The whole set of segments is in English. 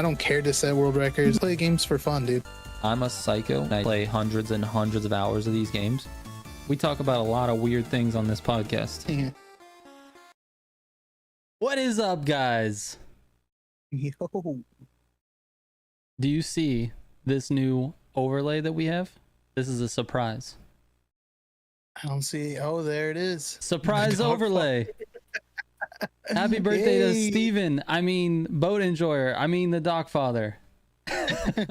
I don't care to set world records. Play games for fun, dude. I'm a psycho. I play hundreds and hundreds of hours of these games. We talk about a lot of weird things on this podcast. Yeah. What is up, guys? Yo. Do you see this new overlay that we have? This is a surprise. I don't see. Oh, there it is. Surprise overlay. Happy birthday to Yay. Steven. I mean, boat enjoyer. I mean, the dock father. Thank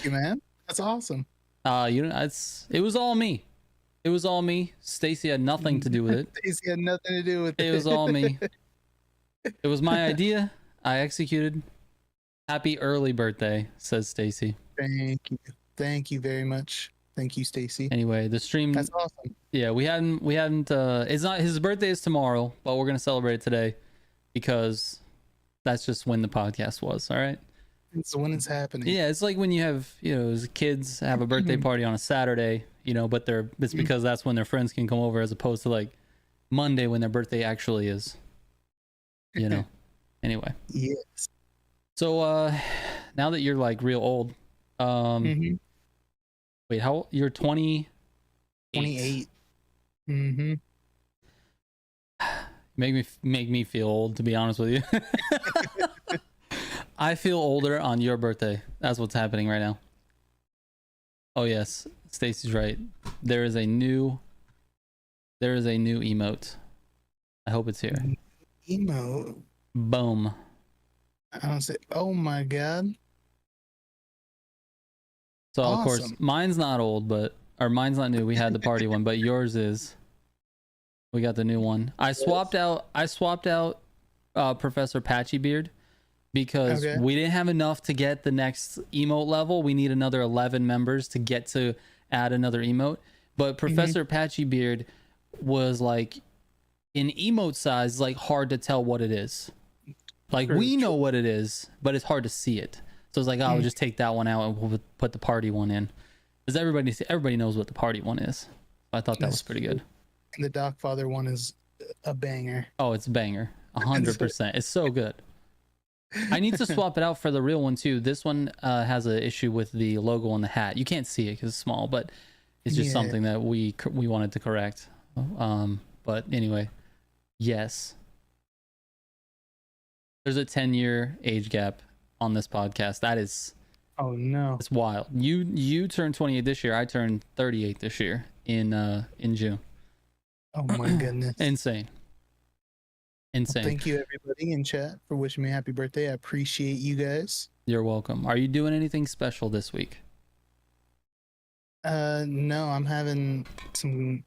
you, man. That's awesome. It was all me. It was all me. Stacy had nothing to do with it. Stacy had nothing to do with it. It was all me. It was my idea. I executed. Happy early birthday, says Stacy. Thank you. Thank you very much. Thank you, Stacy. Anyway, the stream. That's awesome. Yeah, we hadn't. It's not his birthday is tomorrow, but we're gonna celebrate it today because that's just when the podcast was. All right. It's when it's happening. Yeah, it's like when you have, as kids have a birthday party on a Saturday, but it's because that's when their friends can come over as opposed to like Monday when their birthday actually is. Anyway. Yes. So now that you're like real old, wait, how old? You're 28. 28. Mm-hmm. Make me feel old, to be honest with you. I feel older on your birthday. That's what's happening right now. Oh yes, Stacy's right. There is a new emote. I hope it's here. Emote. Boom. I don't say. Oh my god. So Awesome. Of course, mine's not old, or mine's not new. We had the party one, but yours is. We got the new one. I swapped out Professor Patchy Beard because we didn't have enough to get the next emote level. We need another 11 members to get to add another emote. But Professor Patchy Beard was like in emote size, like hard to tell what it is. Like we know what it is, but it's hard to see it. So it's like, we'll just take that one out and we'll put the party one in. Because everybody knows what the party one is. I thought that was pretty good. And the Dockfather one is a banger. Oh, it's a banger. 100%. It's so good. I need to swap it out for the real one too. This one has an issue with the logo on the hat. You can't see it because it's small, but it's just something that we wanted to correct. But anyway, yes. There's a 10-year age gap on this podcast. That is... Oh no. It's wild. You turned 28 this year. I turned 38 this year in June. Oh my goodness. Insane. Well, thank you everybody in chat for wishing me happy birthday. I appreciate you guys. You're welcome. Are you doing anything special this week? No, I'm having some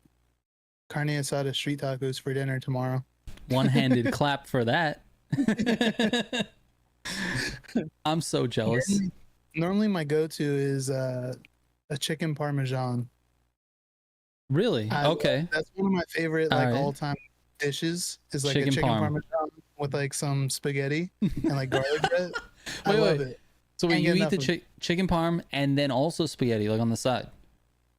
carne asada street tacos for dinner tomorrow. One-handed clap for that. I'm so jealous. Normally my go-to is a chicken parmesan. Really? Okay. That's one of my favorite all-time dishes. Is like Chicken a chicken parm. parmesan with like some spaghetti and like garlic bread. I Wait. love it. So Can't you get eat the chicken parm and then also spaghetti like on the side.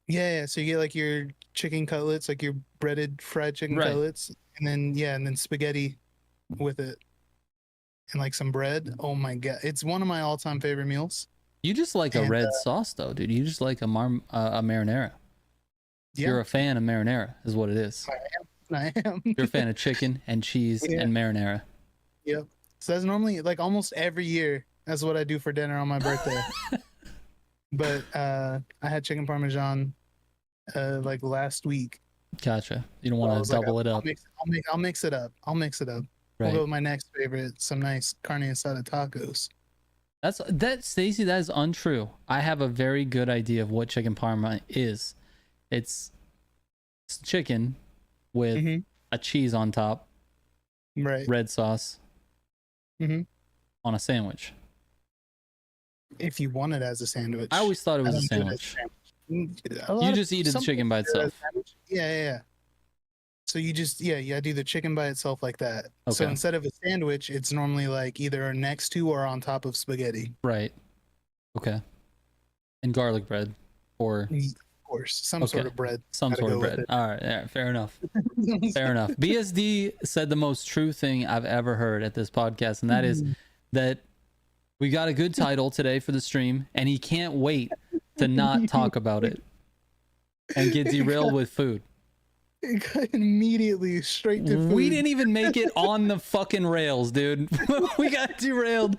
Yeah. So you get like your chicken cutlets, like your breaded fried chicken cutlets, and then spaghetti with it, and like some bread. Oh my god, it's one of my all-time favorite meals. You just like a red sauce though, dude. You just like a marinara. Yeah. You're a fan of marinara, is what it is. I am. You're a fan of chicken and cheese and marinara. Yep. So that's normally like almost every year. That's what I do for dinner on my birthday. But I had chicken parmesan like last week. Gotcha. You don't want to double it up. I'll mix it up. Right. We'll go with my next favorite, some nice carne asada tacos. Stacy, that is untrue. I have a very good idea of what chicken parma is. It's chicken with a cheese on top, red sauce on a sandwich. If you want it as a sandwich. I always thought it was a sandwich. You just eat the chicken by itself. Yeah. So you just I do the chicken by itself like that. Okay. So instead of a sandwich, it's normally like either next to or on top of spaghetti. Right. Okay. And garlic bread, or of course some sort of bread. Some sort of bread. All right. Yeah. Fair enough. Fair enough. BSD said the most true thing I've ever heard at this podcast, and that is that We got a good title today for the stream, and he can't wait to not talk about it and get derailed with food. It got immediately straight to food. We didn't even make it on the fucking rails, dude. We got derailed.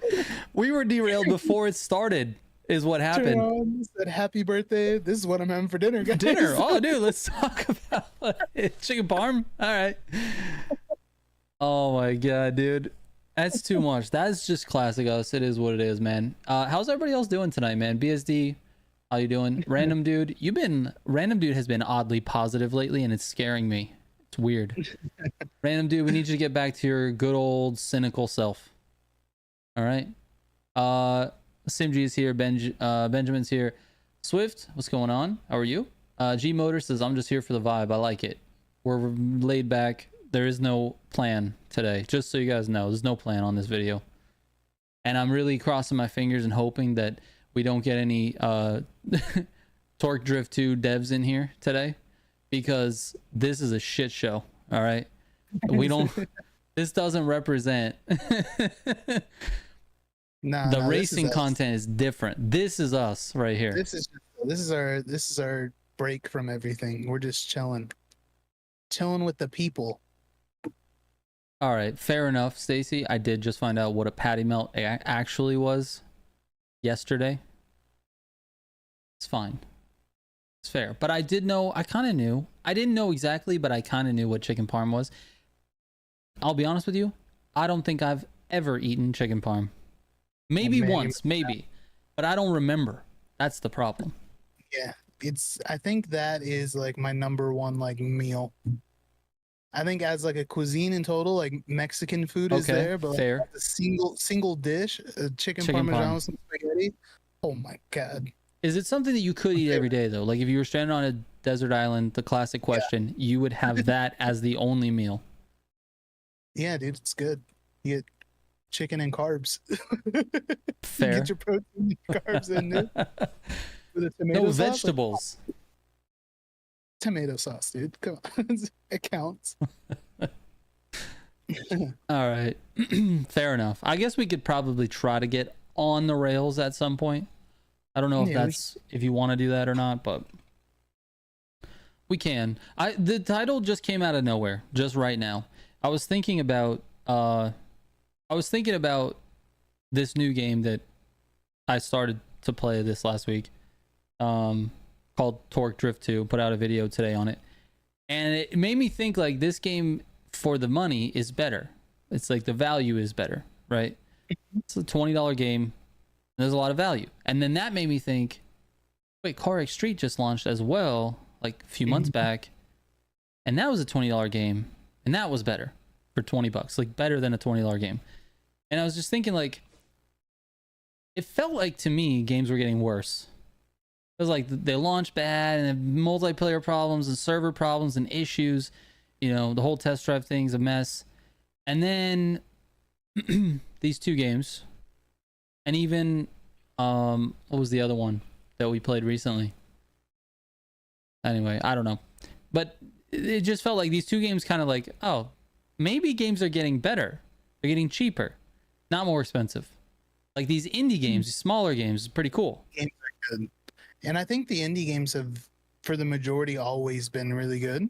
We were derailed before it started, is what happened. Said, happy birthday. This is what I'm having for dinner, guys. Dinner. Oh, dude, let's talk about it. Chicken parm. All right. Oh my god, dude. That's too much. That's just classic us. It is what it is, man. How's everybody else doing tonight, man? BSD, how you doing? Random dude, Random dude has been oddly positive lately, and it's scaring me. It's weird. Random dude, we need you to get back to your good old cynical self. All right. Simg is here. Benjamin's here. Swift, what's going on? How are you? G Motor says, I'm just here for the vibe. I like it. We're laid back. There is no plan today, just so you guys know. There's no plan on this video, and I'm really crossing my fingers and hoping that we don't get any Torque Drift 2 devs in here today, because this is a shit show. All right, we don't. This doesn't represent. The racing content is different. This is us right here. This is our break from everything. We're just chilling with the people. All right, fair enough, Stacy. I did just find out what a patty melt actually was yesterday. It's fine. It's fair. But I did know, I kind of knew. I didn't know exactly, but I kind of knew what chicken parm was. I'll be honest with you. I don't think I've ever eaten chicken parm. Maybe once, maybe. But I don't remember. That's the problem. Yeah, I think that is like my number one like meal. I think as like a cuisine in total, like Mexican food is there, but like a single dish, chicken parmesan with some spaghetti. Oh my god! Is it something that you could eat every day though? Like if you were stranded on a desert island, the classic question, you would have that as the only meal. Yeah, dude, it's good. You get chicken and carbs. Fair. You get your protein and carbs in it. With a tomato sauce, vegetables. Like, tomato sauce, dude. Come on. It counts. All right. Fair enough. I guess we could probably try to get on the rails at some point. I don't know if if you want to do that or not, but we can. The title just came out of nowhere, just right now. I was thinking about this new game that I started to play this last week. Called Torque Drift 2, put out a video today on it, and it made me think like this game for the money is better. It's like the value is better, right? It's a $20 game and there's a lot of value. And then that made me think, wait, Car X Street just launched as well like a few months back, and that was a $20 game and that was better for $20, like better than a $20 game. And I was just thinking like it felt like to me games were getting worse. It was like they launched bad and have multiplayer problems and server problems and issues. You know, the whole test drive thing's a mess. And then these two games, and even what was the other one that we played recently? Anyway, I don't know. But it just felt like these two games kind of like, oh, maybe games are getting better. They're getting cheaper, not more expensive. Like these indie games, these smaller games, is pretty cool. Games are good. And I think the indie games have, for the majority, always been really good.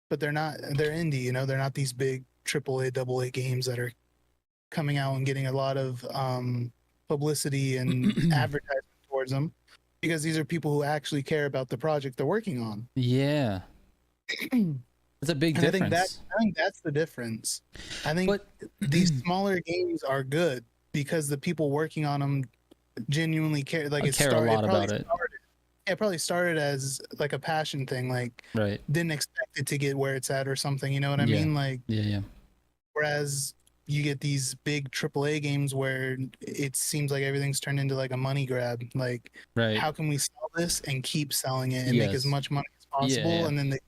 But they're indie, you know, they're not these big AAA, AA games that are coming out and getting a lot of publicity and advertisement towards them. Because these are people who actually care about the project they're working on. Yeah. It's a big difference. I think that's the difference. I think these smaller games are good because the people working on them genuinely care. Like I care a lot about it. It probably started as like a passion thing, like didn't expect it to get where it's at or something. You know what I mean? Like whereas you get these big AAA games where it seems like everything's turned into like a money grab. Like how can we sell this and keep selling it and make as much money as possible? And then the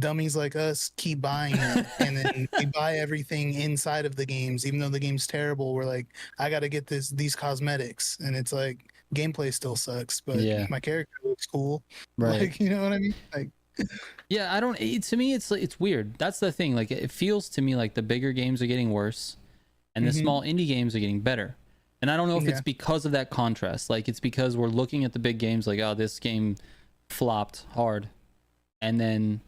dummies like us keep buying it, and then we buy everything inside of the games, even though the game's terrible. We're like, I got to get these cosmetics, and it's like gameplay still sucks, but my character looks cool, like, you know what I mean? Like, I don't. To me, it's weird. That's the thing. Like, it feels to me like the bigger games are getting worse, and the small indie games are getting better. And I don't know if it's because of that contrast. Like, it's because we're looking at the big games like, oh, this game flopped hard, and then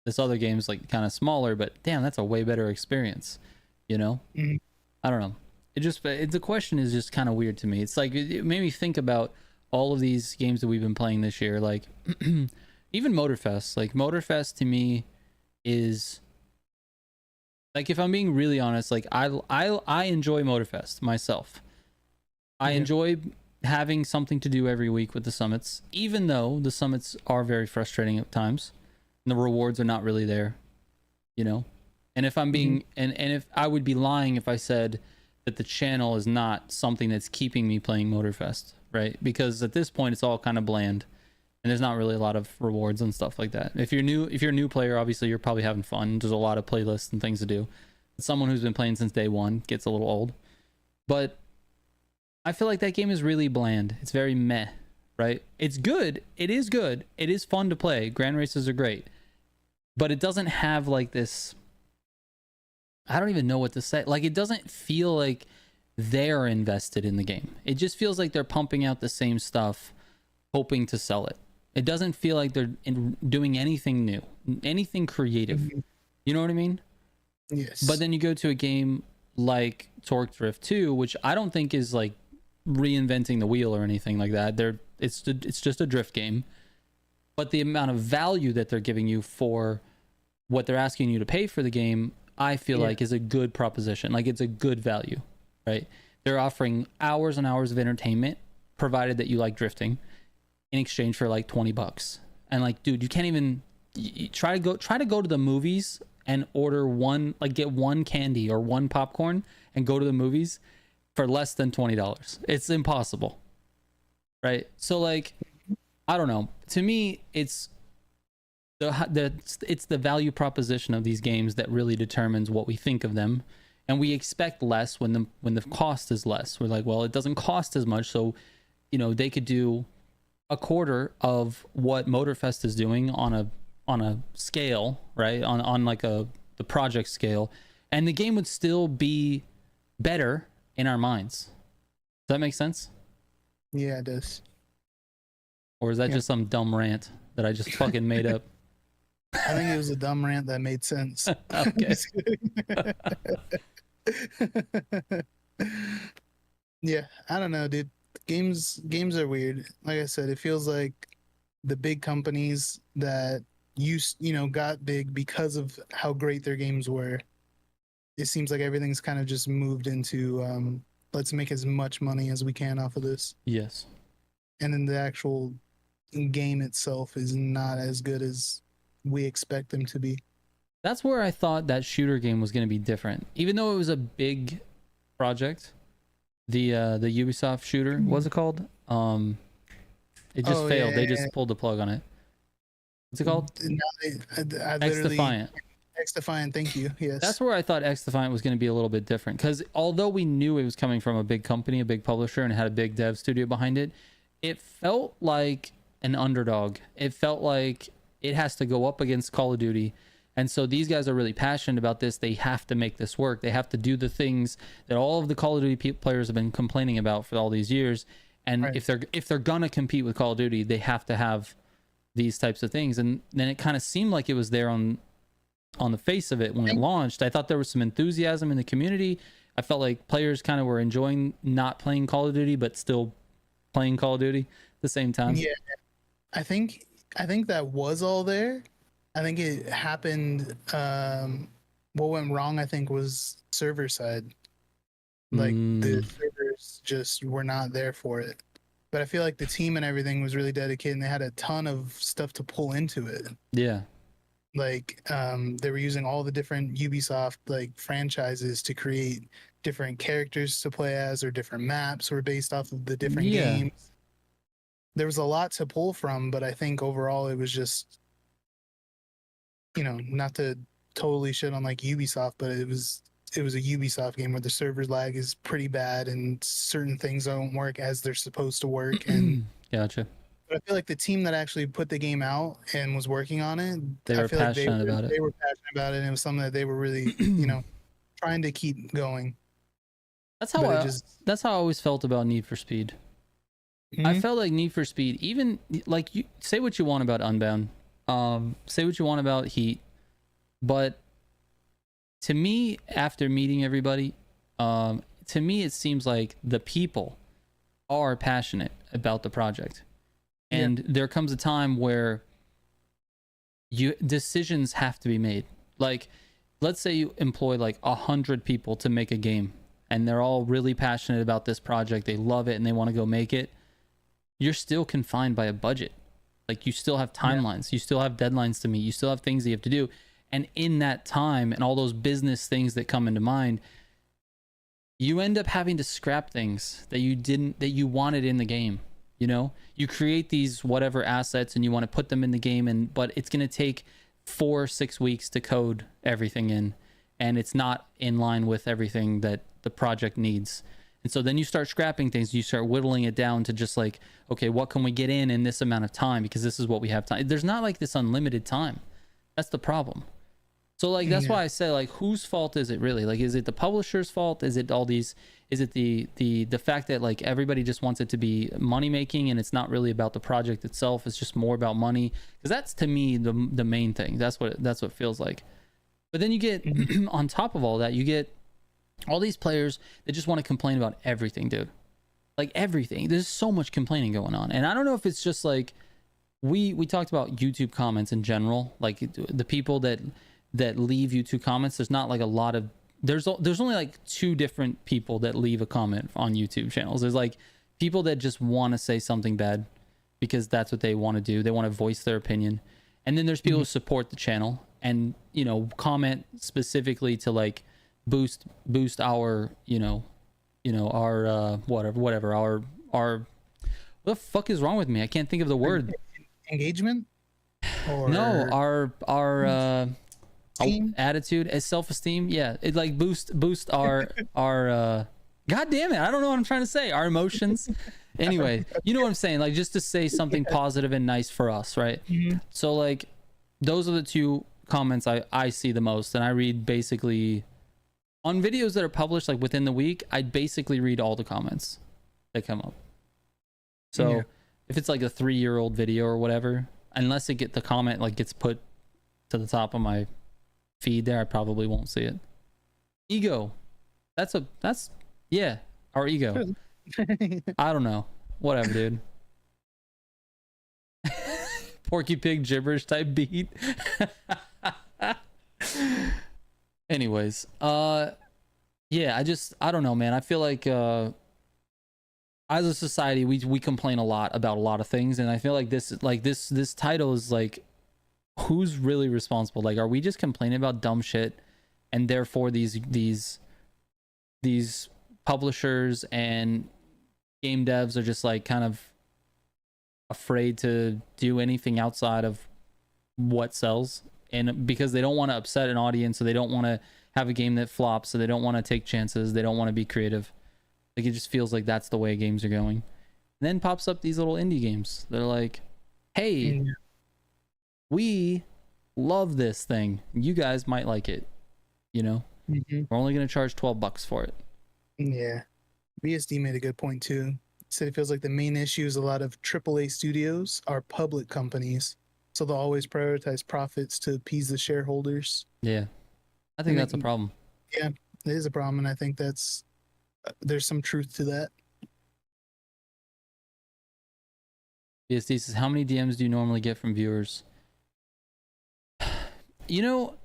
this other game's like kind of smaller, but damn, that's a way better experience, you know? I don't know. The question is just kind of weird to me. It's like, it made me think about all of these games that we've been playing this year. Like, even Motorfest. Like, Motorfest to me is, like, if I'm being really honest, like, I enjoy Motorfest myself. I enjoy having something to do every week with the summits, even though the summits are very frustrating at times and the rewards are not really there, you know? And if I'm being, and if I would be lying if I said that the channel is not something that's keeping me playing Motorfest, right? Because at this point it's all kind of bland and there's not really a lot of rewards and stuff like that. If you're a new player, obviously you're probably having fun. There's a lot of playlists and things to do. But someone who's been playing since day one gets a little old. But I feel like that game is really bland. It's very meh, right? It's good. It is good. It is fun to play. Grand races are great. But it doesn't have like this, I don't even know what to say. Like, it doesn't feel like they're invested in the game. It just feels like they're pumping out the same stuff, hoping to sell it. It doesn't feel like they're doing anything new, anything creative. You know what I mean? Yes. But then you go to a game like Torque Drift 2, which I don't think is like reinventing the wheel or anything like that. It's just a drift game. But the amount of value that they're giving you for what they're asking you to pay for the game, I feel like is a good proposition. Like, it's a good value, right? They're offering hours and hours of entertainment, provided that you like drifting, in exchange for like $20. And like, dude, you can't even try to go to the movies and order one, like, get one candy or one popcorn and go to the movies for less than $20. It's impossible, right? So like, I don't know. To me, it's the value proposition of these games that really determines what we think of them, and we expect less when the cost is less. We're like, well, it doesn't cost as much, so you know, they could do a quarter of what Motorfest is doing on a scale, right? On like the project scale, and the game would still be better in our minds. Does that make sense? Yeah, it does. Or is that just some dumb rant that I just fucking made up? I think it was a dumb rant that made sense. Okay. Yeah, I don't know, dude. Games are weird. Like I said, it feels like the big companies that got big because of how great their games were. It seems like everything's kind of just moved into let's make as much money as we can off of this. Yes. And then the actual game itself is not as good as we expect them to be. That's where I thought that shooter game was going to be different. Even though it was a big project, the Ubisoft shooter, what's it called? It just failed. They just pulled the plug on it. What's it called? X-Defiant. X-Defiant, thank you. Yes. That's where I thought X-Defiant was going to be a little bit different, because although we knew it was coming from a big company, a big publisher, and had a big dev studio behind it, it felt like an underdog. It felt like it has to go up against Call of Duty. And so these guys are really passionate about this. They have to make this work. They have to do the things that all of the Call of Duty players have been complaining about for all these years. And if they're gonna compete with Call of Duty, they have to have these types of things. And then it kind of seemed like it was there on the face of it when it launched. I thought there was some enthusiasm in the community. I felt like players kind of were enjoying not playing Call of Duty, but still playing Call of Duty at the same time. Yeah, I think that was all there. I think it happened. What went wrong, I think, was server side. Like the servers just were not there for it. But I feel like the team and everything was really dedicated, and they had a ton of stuff to pull into it. Yeah. Like they were using all the different Ubisoft like franchises to create different characters to play as, or different maps were based off of the different games. There was a lot to pull from, but I think overall it was just, not to totally shit on like Ubisoft, but it was a Ubisoft game where the server lag is pretty bad and certain things don't work as they're supposed to work. And Gotcha. But I feel like the team that actually put the game out and was working on it, they were passionate about it. They were passionate about it, and it was something that they were really, trying to keep going. That's how that's how I always felt about Need for Speed. I felt like Need for Speed, even like, you say what you want about Unbound, say what you want about Heat, but to me, after meeting everybody, to me it seems like the people are passionate about the project, and there comes a time where decisions have to be made. Like, let's say you employ like 100 people to make a game, and they're all really passionate about this project, they love it and they want to go make it. You're still confined by a budget. Like, you still have timelines, you still have deadlines to meet, you still have things that you have to do, and in that time and all those business things that come into mind, you end up having to scrap things that you wanted in the game. You know, you create these whatever assets and you want to put them in the game, but it's going to take 4 or 6 weeks to code everything in, and it's not in line with everything that the project needs. And so then you start scrapping things, you start whittling it down to just like, okay, what can we get in this amount of time, because this is what we have time. There's not like this unlimited time. That's the problem. So like, that's why I say, like, whose fault is it really? Like, is it the publisher's fault? Is it all these, is it the fact that like everybody just wants it to be money making and it's not really about the project itself? It's just more about money. Because that's, to me, the main thing. That's what it feels like. But then you get on top of all that, you get all these players that just want to complain about everything, dude. Like, everything. There's so much complaining going on, and I don't know if it's just like we talked about YouTube comments in general, like the people that leave YouTube comments. There's not like a lot of, there's only like 2 different people that leave a comment on YouTube channels. There's like people that just want to say something bad because that's what they want to do. They want to voice their opinion. And then there's people who support the channel and, you know, comment specifically to like boost our, our whatever our what the fuck is wrong with me? I can't think of the word. Engagement? Or no, our attitude, self-esteem. Yeah, it like boost our god damn it, I don't know what I'm trying to say, our emotions. Anyway, you know what I'm saying, like, just to say something positive and nice for us, right? So like, those are the 2 comments I see the most, and I read basically on videos that are published like within the week. I basically read all the comments that come up. So if it's like a 3-year-old video or whatever, unless the comment like gets put to the top of my feed there, I probably won't see it. Ego, that's our ego. I don't know, whatever, dude. Porky Pig gibberish type beat. Anyways, yeah, I don't know, man. I feel like as a society we complain a lot about a lot of things, and I feel like this title is like, who's really responsible? Like, are we just complaining about dumb shit, and therefore these publishers and game devs are just like kind of afraid to do anything outside of what sells, and because they don't want to upset an audience, so they don't want to have a game that flops, so they don't want to take chances, they don't want to be creative. Like, it just feels like that's the way games are going. And then pops up these little indie games. They're like, hey, we love this thing, you guys might like it, you know. We're only going to charge $12 for it. Yeah, BSD made a good point too. He said it feels like the main issue is a lot of AAA studios are public companies, so they'll always prioritize profits to appease the shareholders. Yeah, I think that's a problem. Yeah, it is a problem, and I think that's there's some truth to that. BSD says, how many DMs do you normally get from viewers? You know,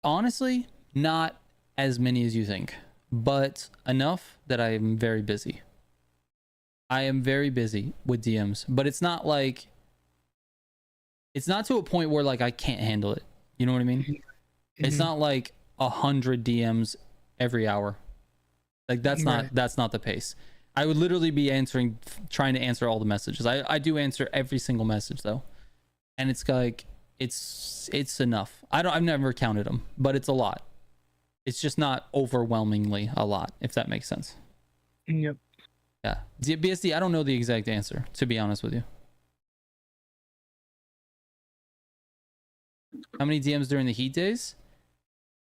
honestly, not as many as you think, but enough that I am very busy. I am very busy with DMs, but it's not like, it's not to a point where like I can't handle it. You know what I mean? It's not like 100 DMs every hour. Like, that's not the pace. I would literally be trying to answer all the messages. I do answer every single message though, and it's like it's enough. I've never counted them, but it's a lot. It's just not overwhelmingly a lot, if that makes sense. Yep. Yeah. BSD, I don't know the exact answer, to be honest with you. How many DMs during the heat days?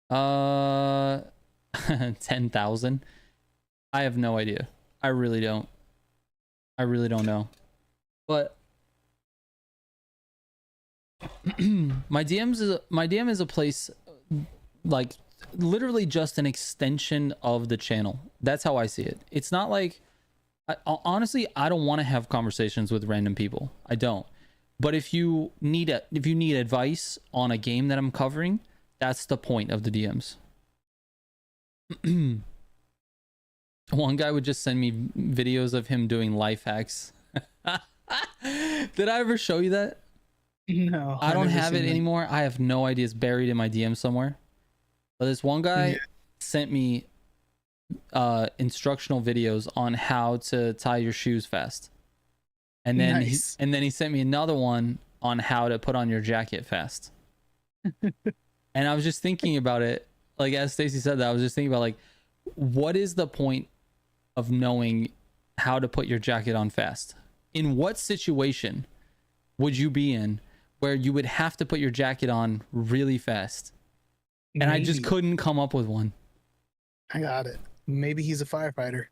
10,000. I have no idea. I really don't know. But my DM is a place like literally just an extension of the channel. That's how I see it. It's not like honestly, I don't want to have conversations with random people. I don't. But if you need advice on a game that I'm covering, that's the point of the DMs. One guy would just send me videos of him doing life hacks. Did I ever show you that? No. I don't have it anymore. I have no idea. It's buried in my DM somewhere. But this one guy sent me instructional videos on how to tie your shoes fast. And then he sent me another one on how to put on your jacket fast. And I was just thinking about it, like as Stacy said that, I was just thinking about like, what is the point of knowing how to put your jacket on fast? In what situation would you be in where you would have to put your jacket on really fast? And I just couldn't come up with one. I got it. Maybe he's a firefighter.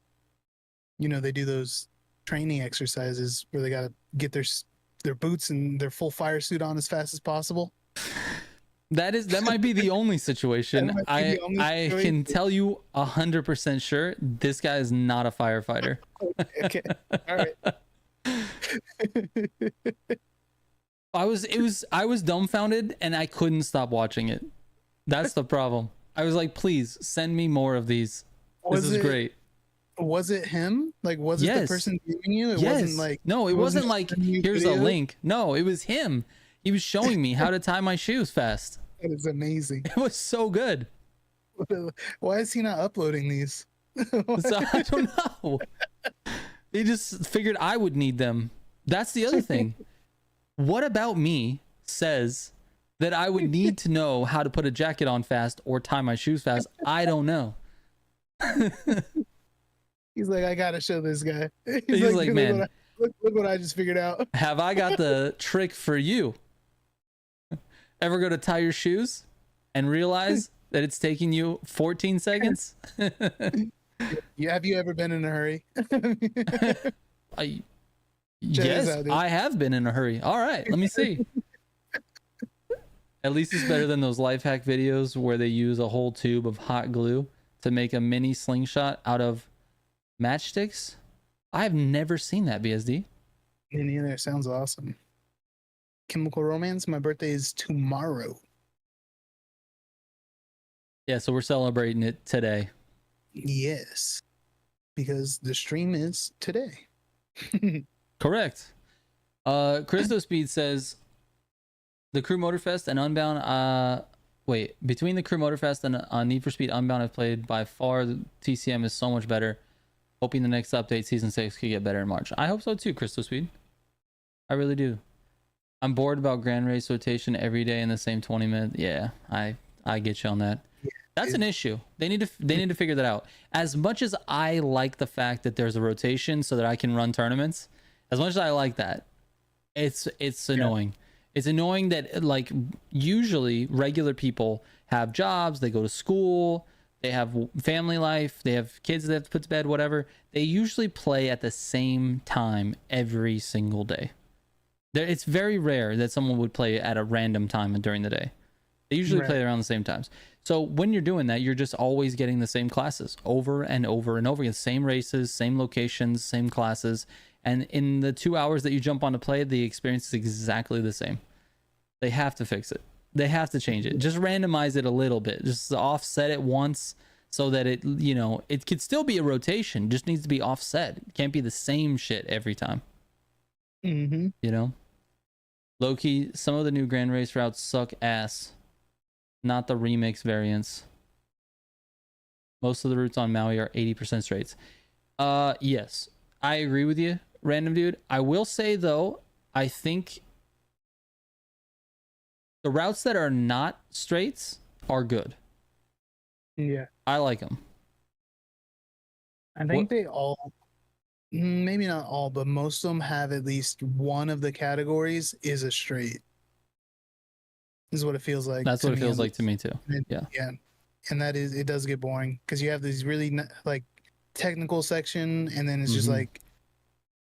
You know, they do those training exercises where they got to get their boots and their full fire suit on as fast as possible. That might be the only situation. I can tell you 100% sure this guy is not a firefighter. Okay. All right. I was dumbfounded and I couldn't stop watching it. That's the problem. I was like, please send me more of these. This is great. Was it him? Like, was it the person giving you? It wasn't like no, it wasn't like here's a link. No, it was him. He was showing me how to tie my shoes fast. That is amazing. It was so good. Why is he not uploading these? So, I don't know. He just figured I would need them. That's the other thing. What about me says that I would need to know how to put a jacket on fast or tie my shoes fast? I don't know. He's like, I gotta show this guy. He's like man, look what I just figured out. Have I got the trick for you? Ever go to tie your shoes and realize that it's taking you 14 seconds? Have you ever been in a hurry? Yes, I have been in a hurry. All right, let me see. At least it's better than those life hack videos where they use a whole tube of hot glue to make a mini slingshot out of matchsticks. I've never seen that, BSD. Me neither. Sounds awesome. Chemical Romance, my birthday is tomorrow. Yeah, so we're celebrating it today. Yes, because the stream is today. Correct. Christo Speed says the Crew Motorfest and Unbound between the Crew Motorfest and Need for Speed Unbound I've played, by far the TCM is so much better. Hoping the next update, season 6, could get better in March. I hope so too, Christo Speed. I really do. I'm bored about Grand Race rotation every day in the same 20 minutes. Yeah, I get you on that. That's an issue. They need to figure that out. As much as I like the fact that there's a rotation so that I can run tournaments, as much as I like that, it's annoying. It's annoying that like usually regular people have jobs, they go to school, they have family life, they have kids they have to put to bed, whatever. They usually play at the same time every single day. It's very rare that someone would play at a random time during the day. They usually play around the same times. So when you're doing that, you're just always getting the same classes over and over and over again. Same races, same locations, same classes. And in the 2 hours that you jump on to play, the experience is exactly the same. They have to fix it. They have to change it. Just randomize it a little bit. Just offset it once so that it, you know, it could still be a rotation. Just needs to be offset. It can't be the same shit every time. Mm-hmm. You know? Low-key, some of the new Grand Race routes suck ass. Not the remix variants. Most of the routes on Maui are 80% straights. Yes, I agree with you, Random Dude. I will say, though, I think the routes that are not straights are good. Yeah. I like them. I think they all, maybe not all, but most of them have at least one of the categories is a straight. This is what it feels like. That's what it feels like to me too. Yeah. And that is, it does get boring because you have these really like technical section, and then it's just like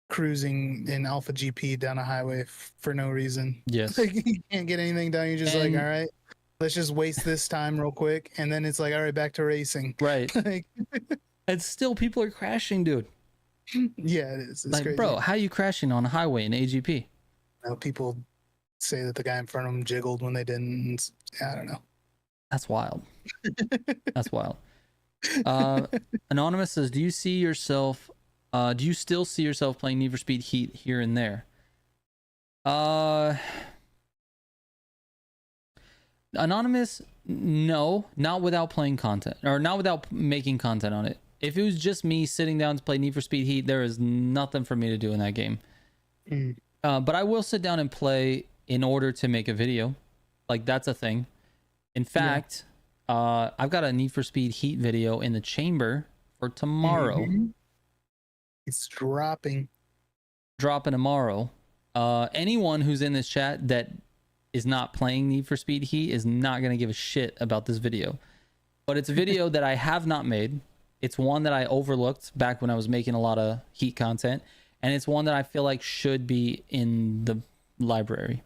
cruising in Alpha GP down a highway for no reason. Yes. Like, you can't get anything done. You're just like, all right, let's just waste this time real quick, and then it's like, all right, back to racing. Right. Like, and still people are crashing, dude. Yeah, it is. It's like, crazy. bro, how are you crashing on a highway in AGP? You know, people say that the guy in front of them jiggled when they didn't. I don't know. That's wild. That's wild. Anonymous says, do you still see yourself playing Need for Speed Heat here and there? Anonymous, no, not without playing content, or not without making content on it. If it was just me sitting down to play Need for Speed Heat, there is nothing for me to do in that game. But I will sit down and play in order to make a video. Like, that's a thing. In fact, I've got a Need for Speed Heat video in the chamber for tomorrow. It's dropping tomorrow. Anyone who's in this chat that is not playing Need for Speed Heat is not going to give a shit about this video. But it's a video that I have not made. It's one that I overlooked back when I was making a lot of Heat content. And it's one that I feel like should be in the library.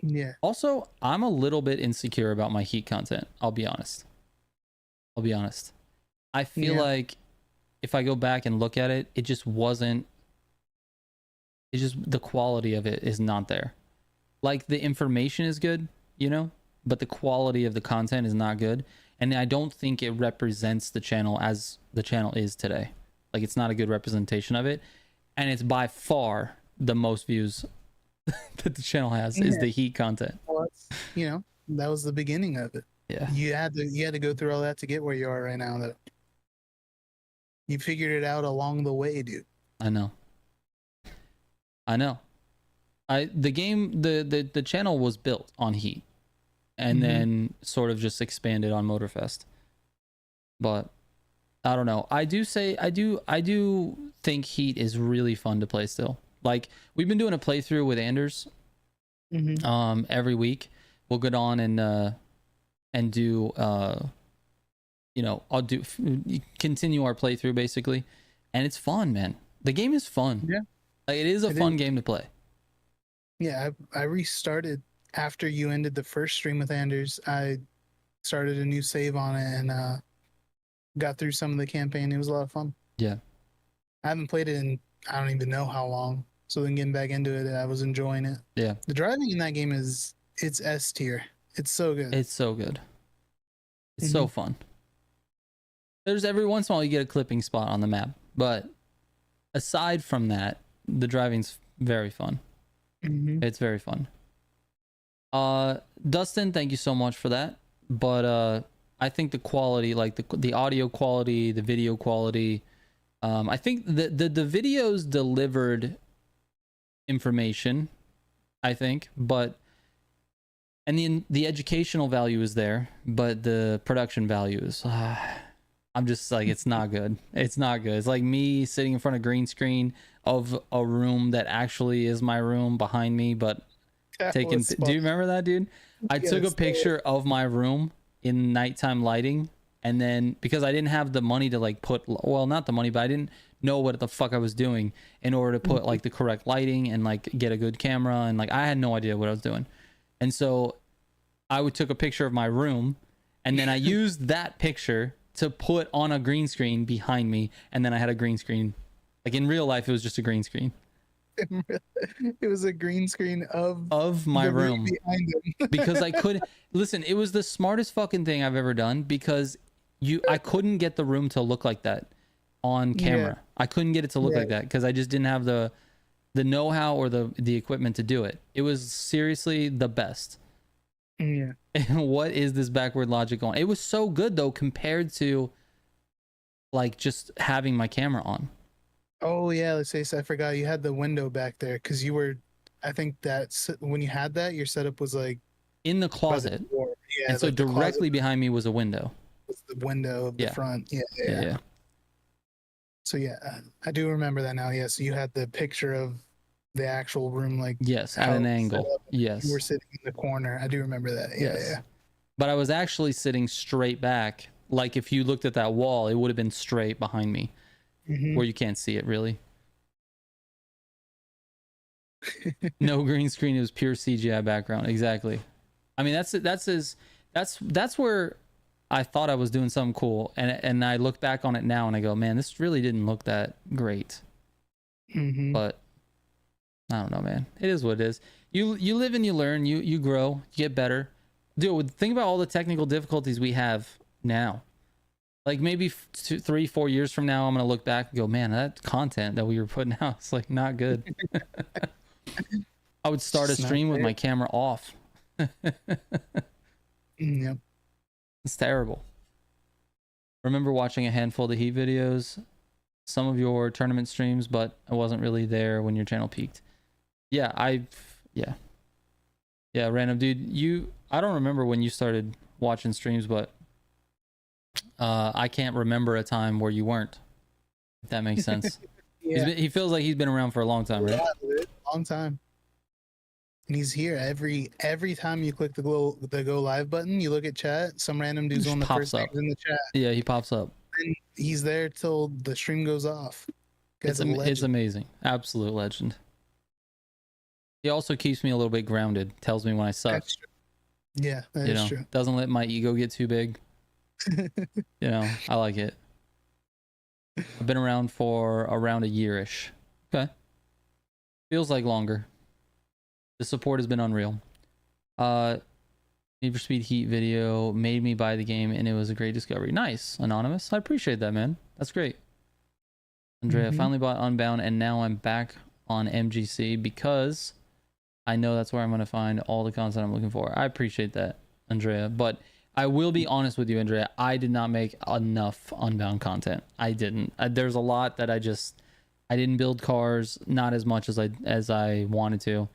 Yeah. Also, I'm a little bit insecure about my Heat content. I'll be honest. I feel like if I go back and look at it, it just wasn't. It's just the quality of it is not there. Like, the information is good, you know, but the quality of the content is not good. And I don't think it represents the channel as the channel is today. Like, it's not a good representation of it. And it's by far the most views that the channel has is the Heat content. Well, you know, that was the beginning of it. Yeah. You had to go through all that to get where you are right now. That you figured it out along the way, dude. I know. The channel was built on Heat and then sort of just expanded on Motorfest. But I don't know. I do think Heat is really fun to play still. Like, we've been doing a playthrough with Anders every week. We'll get on and do you know, I'll continue our playthrough basically, and it's fun, man. The game is fun. Yeah, like, it is a fun game to play. Yeah, I restarted after you ended the first stream with Anders. I started a new save on it and got through some of the campaign. It was a lot of fun. Yeah, I haven't played it in I don't even know how long. So then getting back into it, I was enjoying it. Yeah, the driving in that game it's S tier. It's so good. It's so good. It's so fun. There's every once in a while you get a clipping spot on the map, but aside from that, the driving's very fun. It's very fun. Dustin, thank you so much for that. But I think the quality, like the audio quality, the video quality, I think the videos delivered information, I think, but and the educational value is there, but the production value is I'm just like, it's not good. It's not good. It's like me sitting in front of green screen of a room that actually is my room behind me, but do you remember that, dude? I took a picture of my room in nighttime lighting, and then because I didn't have the money to like put, well, not the money, but I didn't know what the fuck I was doing in order to put like the correct lighting and like get a good camera, and like I had no idea what I was doing. And so I took a picture of my room, and then I used that picture to put on a green screen behind me, and then I had a green screen. Like, in real life, it was just a green screen. It was a green screen of my room behind him. Because I couldn't listen. It was the smartest fucking thing I've ever done, because I couldn't get the room to look like that on camera. I couldn't get it to look like that because I just didn't have the know-how or the equipment to do it. It was seriously the best. Yeah. And what is this backward logic on? It was so good though compared to like just having my camera on. Oh yeah, let's say, so I forgot you had the window back there because you were, I think that's when you had that, your setup was like in the closet. Yeah, and so like directly behind me was a window. Was the window of the front. Yeah. So yeah, I do remember that now. Yeah, so you had the picture of the actual room, like at an angle. Yes, you were sitting in the corner. I do remember that. Yeah. But I was actually sitting straight back, like if you looked at that wall, it would have been straight behind me, where you can't see it really. No green screen, it was pure CGI background. Exactly. I mean, that's where I thought I was doing something cool, and I look back on it now and I go, man, this really didn't look that great. But I don't know, man. It is what it is. You live and you learn. You grow. You get better. Dude, think about all the technical difficulties we have now. Like maybe 2, 3, 4 years from now, I'm gonna look back and go, man, that content that we were putting out is like not good. I would start a stream with my camera off. Yep. It's terrible. Remember watching a handful of the Heat videos, some of your tournament streams, but I wasn't really there when your channel peaked. Yeah, random dude. I don't remember when you started watching streams, but I can't remember a time where you weren't, if that makes sense. Yeah. He feels like he's been around for a long time, right? Yeah, long time. And he's here every time you click the go live button, you look at chat, some random dude's on the first names in the chat. Yeah, he pops up. And he's there till the stream goes off. It's amazing. Absolute legend. He also keeps me a little bit grounded, tells me when I suck. That's true. Yeah, that is true. Doesn't let my ego get too big. I like it. I've been around for around a year-ish. Okay. Feels like longer. The support has been unreal. Need for Speed Heat video made me buy the game, and it was a great discovery. Nice, Anonymous. I appreciate that, man. That's great. Andrea finally bought Unbound, and now I'm back on MGC because I know that's where I'm going to find all the content I'm looking for. I appreciate that, Andrea. But I will be honest with you, Andrea. I did not make enough Unbound content. I didn't. There's a lot that I didn't build cars, not as much as I wanted to.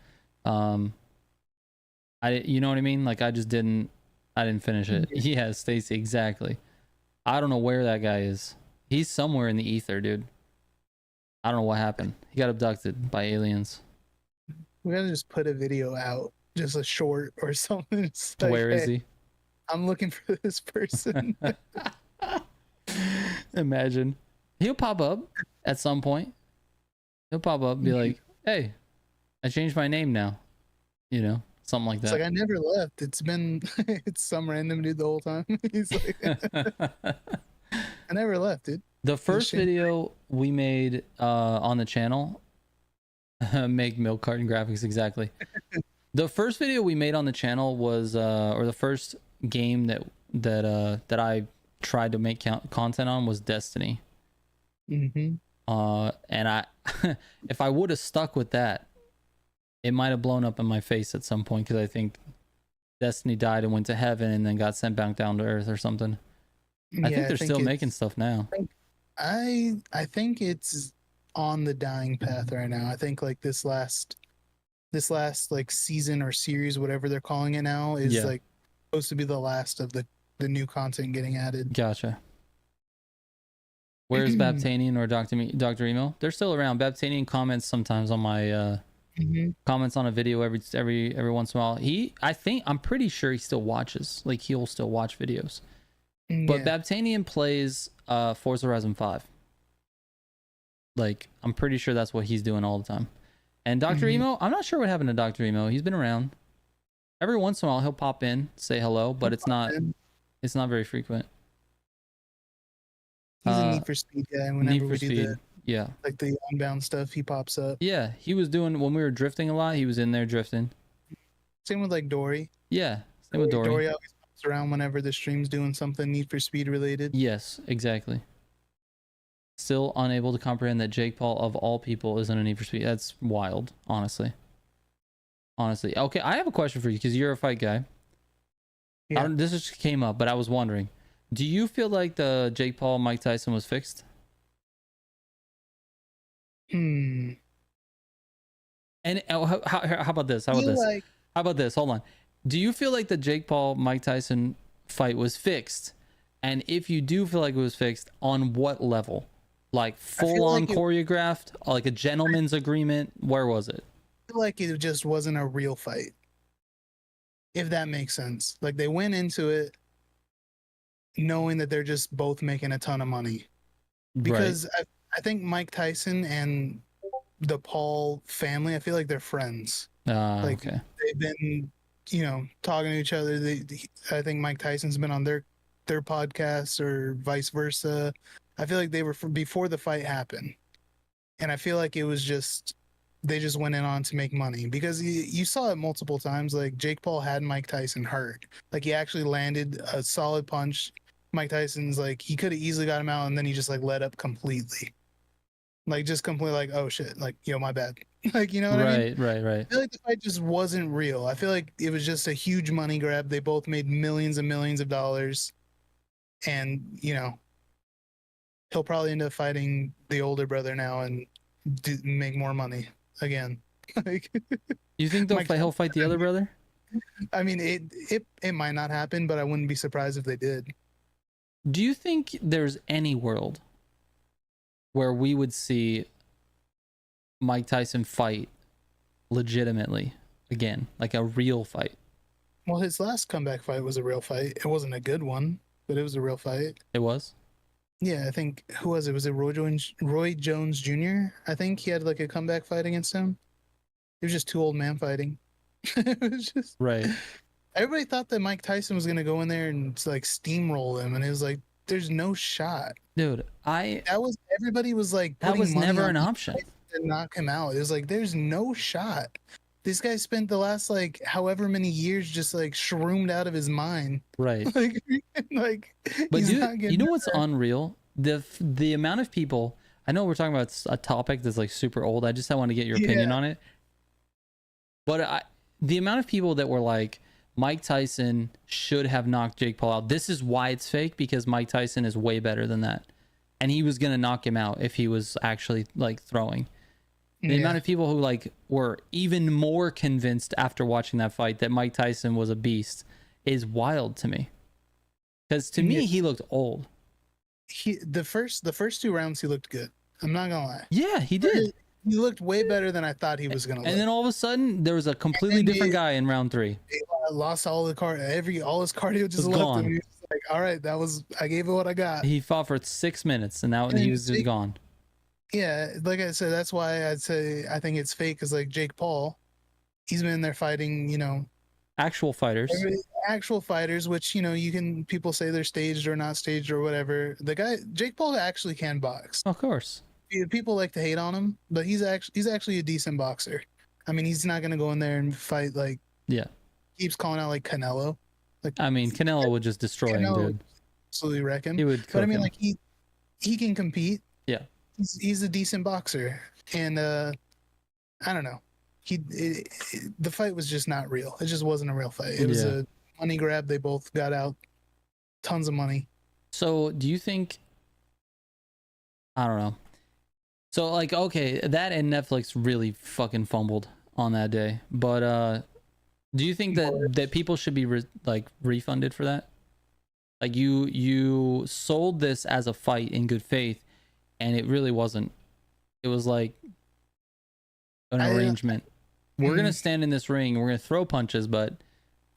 You know what I mean? Like I didn't finish it. Yeah, Stacy, exactly. I don't know where that guy is. He's somewhere in the ether, dude. I don't know what happened. He got abducted by aliens. We gotta just put a video out, just a short or something. Like, where is he? I'm looking for this person. Imagine. He'll pop up at some point. He'll pop up and be like, hey, I changed my name now. Something like that. It's like, I never left. It's some random dude the whole time. He's like, I never left, dude. The first video we made on the channel, make milk carton graphics, exactly. The first video we made on the channel was, or the first game that I tried to make content on was Destiny. And if I would have stuck with that, it might have blown up in my face at some point, because I think Destiny died and went to heaven and then got sent back down to Earth or something. I think they're still making stuff now. I think it's on the dying path right now. I think like this last like season or series, whatever they're calling it now, is like supposed to be the last of the new content getting added. Gotcha. Where's Babtanian or Dr. Emo? They're still around. Babtanian comments sometimes on my comments on a video every once in a while. I'm pretty sure he still watches. Like he'll still watch videos. But Babtanian plays Forza Horizon 5. Like I'm pretty sure that's what he's doing all the time. And Dr. Emo, I'm not sure what happened to Dr. Emo. He's been around. Every once in a while he'll pop in, say hello, but it's not very frequent. He's a Need for Speed guy. Whenever we do like the Unbound stuff, he pops up. Yeah, he was doing, when we were drifting a lot, he was in there drifting. Same with like Dory. Yeah, same with Dory. Dory always pops around whenever the stream's doing something Need for Speed related. Yes, exactly. Still unable to comprehend that Jake Paul, of all people, isn't a Need for Speed. That's wild, honestly. Okay, I have a question for you, because you're a fight guy. Yeah. This just came up, but I was wondering, do you feel like the Jake Paul Mike Tyson was fixed? And how about this? How about this? Hold on. Do you feel like the Jake Paul Mike Tyson fight was fixed? And if you do feel like it was fixed, on what level? Like full on choreographed, like a gentleman's agreement? Where was it? I feel like it just wasn't a real fight, if that makes sense. Like they went into it knowing that they're just both making a ton of money. Because I think Mike Tyson and the Paul family, I feel like they're friends. Like Okay. they've been, talking to each other. I think Mike Tyson's been on their podcast or vice versa. I feel like they were before the fight happened, and I feel like it was just they just went in on to make money because you saw it multiple times. Like Jake Paul had Mike Tyson hurt. Like he actually landed a solid punch. Mike Tyson's like he could have easily got him out, and then he just like let up completely. Like just completely like, oh shit, like yo, my bad. Like you know what I mean? Right. I feel like the fight just wasn't real. I feel like it was just a huge money grab. They both made millions and millions of dollars, and he'll probably end up fighting the older brother now and make more money again. Like you think he'll fight the other brother? I mean, it might not happen, but I wouldn't be surprised if they did. Do you think there's any world where we would see Mike Tyson fight legitimately again, like a real fight? Well, his last comeback fight was a real fight. It wasn't a good one, but it was a real fight. It was? Yeah, I think, who was it? Was it Roy Jones Jr.? I think he had like a comeback fight against him. It was just two old men fighting. It was just right. Everybody thought that Mike Tyson was gonna go in there and like steamroll him, and it was like, there's no shot, dude. Everybody was like, that was never an option to knock him out. It was like, there's no shot. This guy spent the last like however many years just like shroomed out of his mind. Right. like but dude, you know what's unreal? The amount of people, I know we're talking about a topic that's like super old. I just want to get your opinion on it. But the amount of people that were like, Mike Tyson should have knocked Jake Paul out. This is why it's fake, because Mike Tyson is way better than that. And he was going to knock him out if he was actually like throwing. The amount of people who like were even more convinced after watching that fight that Mike Tyson was a beast is wild to me. Because to me, he looked old. The first two rounds, he looked good. I'm not gonna lie. Yeah, he did. He looked way better than I thought he was gonna look. And then all of a sudden, there was a completely different guy in round 3. He lost all his cardio just left gone. him. He was like, all right, I gave it what I got. He fought for 6 minutes, and now he was just gone. Yeah, like I said, that's why I'd say I think it's fake. Cause like Jake Paul, he's been in there fighting, actual fighters, which people say they're staged or not staged or whatever. The guy Jake Paul actually can box. Of course. People like to hate on him, but he's actually a decent boxer. I mean, he's not gonna go in there and fight like keeps calling out like Canelo. Like I mean, Canelo would just destroy him, dude. Absolutely wreck him. He would. But I mean, him. like he can compete. Yeah. He's a decent boxer, and I don't know. The fight was just not real. It just wasn't a real fight. It was a money grab. They both got out tons of money. So do you think? I don't know. So like, okay, that and Netflix really fucking fumbled on that day. But do you think that people should be refunded for that? Like you sold this as a fight in good faith, and it really wasn't. It was like an arrangement. We're gonna stand in this ring and we're gonna throw punches, but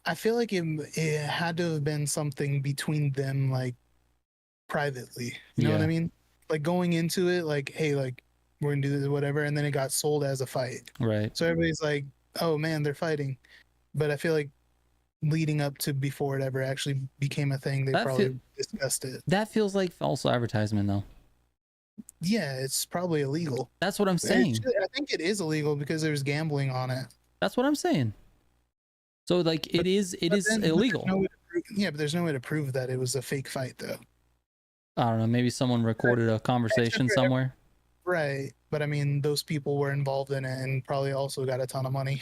I feel like it had to have been something between them, like privately. You know what I mean? Like going into it, like, hey, like we're gonna do this, whatever, and then it got sold as a fight. Right. So everybody's like, oh man, they're fighting. But I feel like leading up to before it ever actually became a thing, they probably discussed it. That feels like false advertisement, though. Yeah, it's probably illegal. That's what I'm saying. I think it is illegal because there's gambling on it. That's what I'm saying. So like it is illegal. But there's no way to prove that it was a fake fight, though. I don't know. Maybe someone recorded a conversation somewhere. Right. But I mean, those people were involved in it and probably also got a ton of money.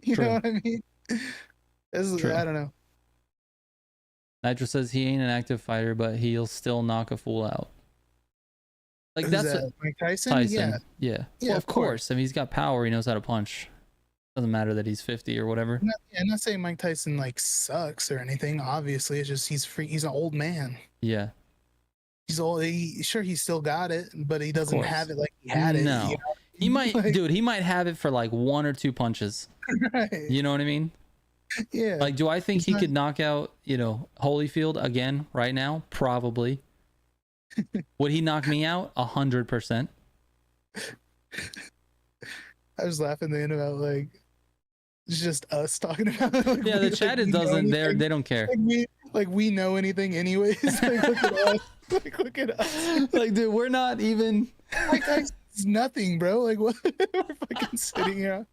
You know what I mean? I don't know. Nitro says he ain't an active fighter, but he'll still knock a fool out. Like that's Mike Tyson? Yeah. Well, of course. I mean, he's got power. He knows how to punch. Doesn't matter that he's 50 or whatever. I'm not saying Mike Tyson like sucks or anything. Obviously, it's just he's an old man. Yeah. He's old. He's still got it, but he doesn't have it like he had it. No. He might, dude. He might have it for like 1 or 2 punches. Right. You know what I mean? Yeah. Like, do I think He's he not- could knock out, Holyfield again right now? Probably. Would he knock me out? 100%. I was laughing then about like it's just us talking about it. Like, Yeah, the chat it doesn't. They don't care. Like we know anything anyways. Like look at us. Like look at us. Like, dude, we're not even. Like it's nothing, bro. Like what? We're fucking sitting here.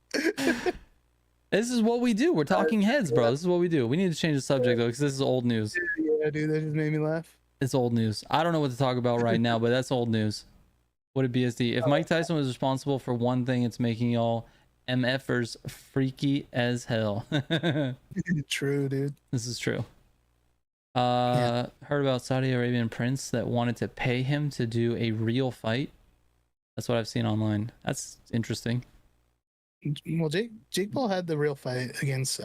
This is what we do. We're talking heads, bro. This is what we do. We need to change the subject though, because this is old news. Yeah, dude, that just made me laugh. It's old news. I don't know what to talk about right now, but that's old news. What a BSD. If Mike Tyson was responsible for one thing, it's making y'all MFers freaky as hell. True, dude. This is true. Heard about Saudi Arabian prince that wanted to pay him to do a real fight. That's what I've seen online. That's interesting. Well, Jake Paul had the real fight against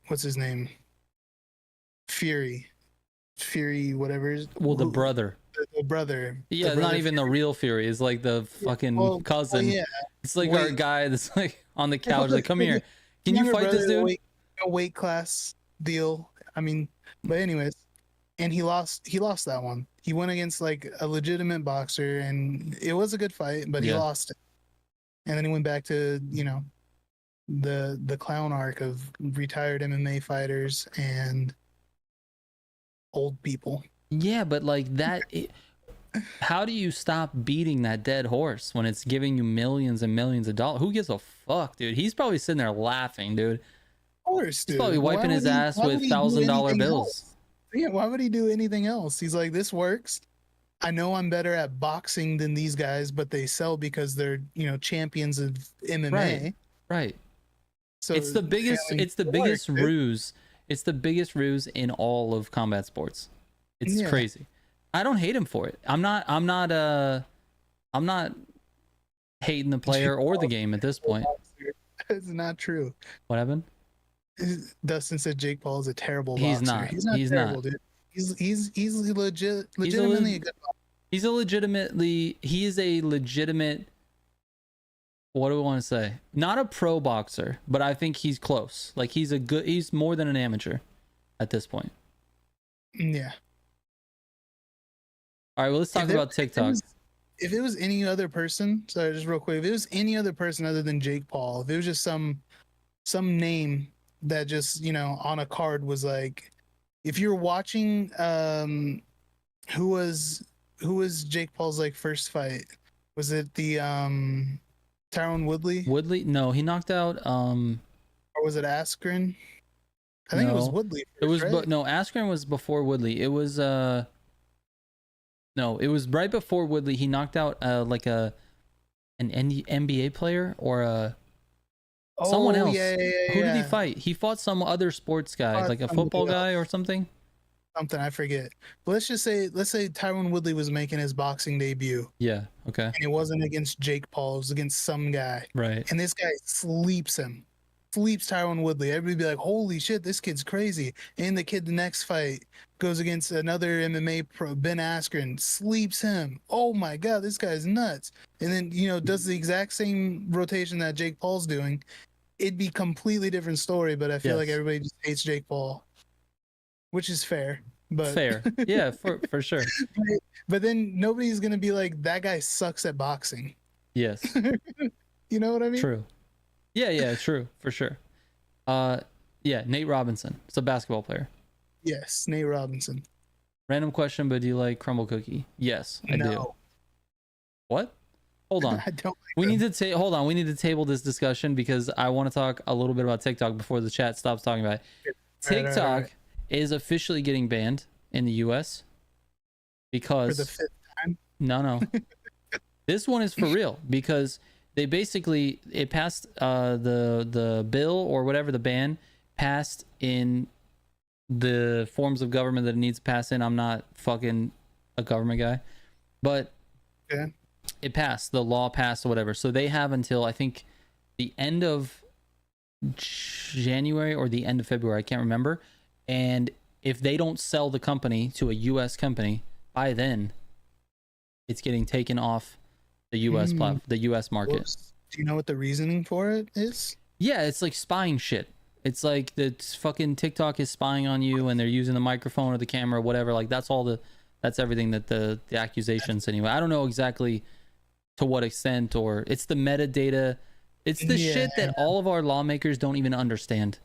what's his name? Fury, whatever. Well, the brother. The brother. Yeah, the brother not even Fury. the real Fury. It's like the fucking cousin. Yeah. It's like our guy that's like on the couch. Like, come here. Can you fight this dude? A weight class deal. I mean, but anyways, and he lost that one. He went against like a legitimate boxer, and it was a good fight, but he lost it. And then he went back to the clown arc of retired MMA fighters and old people. Yeah, but like that. How do you stop beating that dead horse when it's giving you millions and millions of dollars? Who gives a fuck, dude? He's probably sitting there laughing, dude. Of course, dude. He's probably wiping his ass with $1,000 bills. Yeah, why would he do anything else? He's like, this works. I know I'm better at boxing than these guys, but they sell because they're, champions of MMA. Right. So it's the biggest ruse. It's the biggest ruse in all of combat sports. It's crazy. I don't hate him for it. I'm not hating the player or the game at this point. It's not true. What happened? Dusten said Jake Paul is a terrible boxer. He's not terrible, dude. He's legitimately a good boxer. He is a legitimate, what do we want to say? Not a pro boxer, but I think he's close. Like he's more than an amateur at this point. Yeah. All right, well, let's talk about TikTok. If it was any other person, sorry, just real quick, if it was any other person other than Jake Paul, if it was just some name that just, on a card was like, if you're watching, who was Jake Paul's like first fight? Was it the Tyron Woodley? Woodley? No, he knocked out or was it Askren? I think it was Woodley. It was Askren was before Woodley. It was no, it was right before Woodley. He knocked out like an NBA player or someone else. Who did he fight? He fought some other sports guy, like a football guy or something. Something I forget. But let's say Tyron Woodley was making his boxing debut. Yeah. Okay. And it wasn't against Jake Paul. It was against some guy. Right. And this guy sleeps Tyron Woodley. Everybody be like, holy shit, this kid's crazy. And the next fight goes against another MMA pro, Ben Askren, sleeps him. Oh my God, this guy's nuts. And then, does the exact same rotation that Jake Paul's doing. It'd be completely different story, but I feel like everybody just hates Jake Paul, which is fair. But fair. Yeah, for sure. But then nobody's going to be like, that guy sucks at boxing. Yes. You know what I mean? True. Yeah, true, for sure. Nate Robinson. It's a basketball player. Yes, Nate Robinson. Random question, but do you like Crumbl cookie? Yes, I do. What? Hold on. I don't. We need to hold on. We need to table this discussion because I want to talk a little bit about TikTok before the chat stops talking about it. TikTok is officially getting banned in the US because for the 5th time. No. This one is for real because they basically it passed the bill or whatever, the ban passed in the forms of government that it needs to pass in. I'm not fucking a government guy, but it passed. The law passed or whatever. So they have until I think the end of January or the end of February. I can't remember. And if they don't sell the company to a US company by then, it's getting taken off the US the US market. Do you know what the reasoning for it is? Yeah, it's like spying shit. It's like the fucking TikTok is spying on you and they're using the microphone or the camera or whatever. Like that's everything that the accusations anyway. I don't know exactly to what extent, or it's the metadata. It's the shit that all of our lawmakers don't even understand.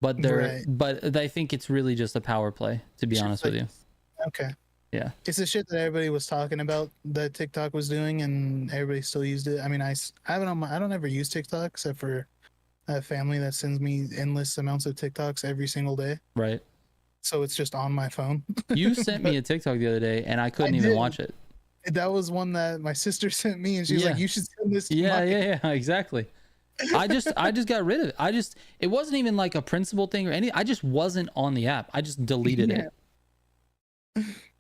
But but I think it's really just a power play, to be honest with you. Okay. Yeah. It's the shit that everybody was talking about that TikTok was doing, and everybody still used it. I mean, I don't ever use TikTok except for a family that sends me endless amounts of TikToks every single day. Right. So it's just on my phone. You sent me a TikTok the other day, and I couldn't even watch it. That was one that my sister sent me, and she was like, "You should send this to yeah, exactly." I just got rid of it. It wasn't even like a principal thing or anything. I just wasn't on the app. I just deleted it.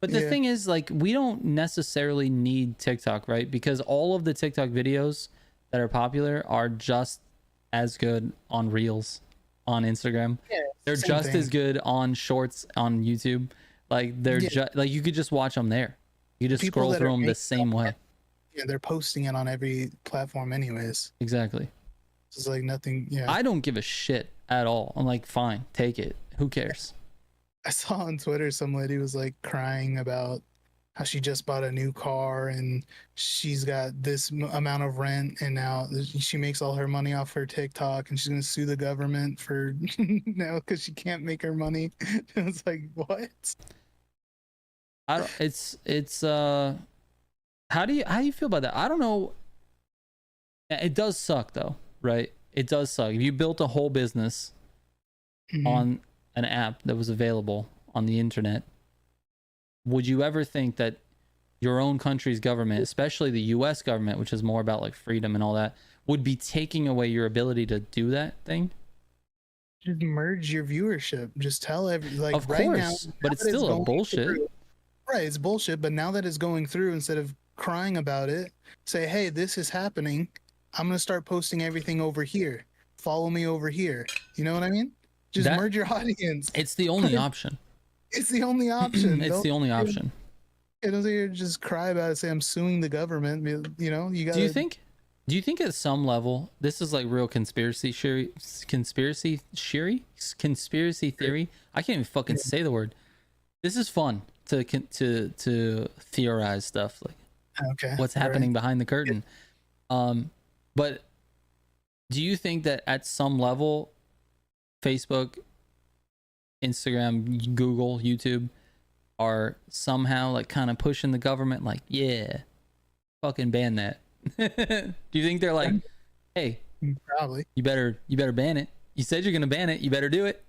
But the thing is, like, we don't necessarily need TikTok, right? Because all of the TikTok videos that are popular are just as good on Reels on Instagram. Yeah, they're just as good on Shorts on YouTube. Like they're just like, you could just watch them there. You just scroll through them the same way. Yeah, they're posting it on every platform anyways. Exactly. It's like nothing. Yeah, I don't give a shit at all. I'm like, fine, take it. Who cares? I saw on Twitter some lady was like crying about how she just bought a new car and she's got this amount of rent, and now she makes all her money off her TikTok, and she's gonna sue the government for now because she can't make her money. It's like, what? I don't. It's how do you feel about that? I don't know. It does suck though, right? It does suck. If you built a whole business on an app that was available on the internet, would you ever think that your own country's government, especially the US government, which is more about like freedom and all that, would be taking away your ability to do that thing? Just merge your viewership. Just tell like, of course, right now, but it's still a bullshit. Right, it's bullshit. But now that it's going through, instead of crying about it, say, hey, this is happening. I'm gonna start posting everything over here. Follow me over here. You know what I mean? Just merge your audience. It's the only option. It's the only option. It's the only option. You know, just cry about it. Say, I'm suing the government. You know, you got. Do you think at some level this is like real conspiracy theory? I can't even fucking say the word. This is fun to theorize stuff like what's happening behind the curtain. But do you think that at some level, Facebook, Instagram, Google, YouTube are somehow like kind of pushing the government, like, yeah, fucking ban that? Do you think they're like, hey, probably you better ban it? You said you're gonna ban it, you better do it.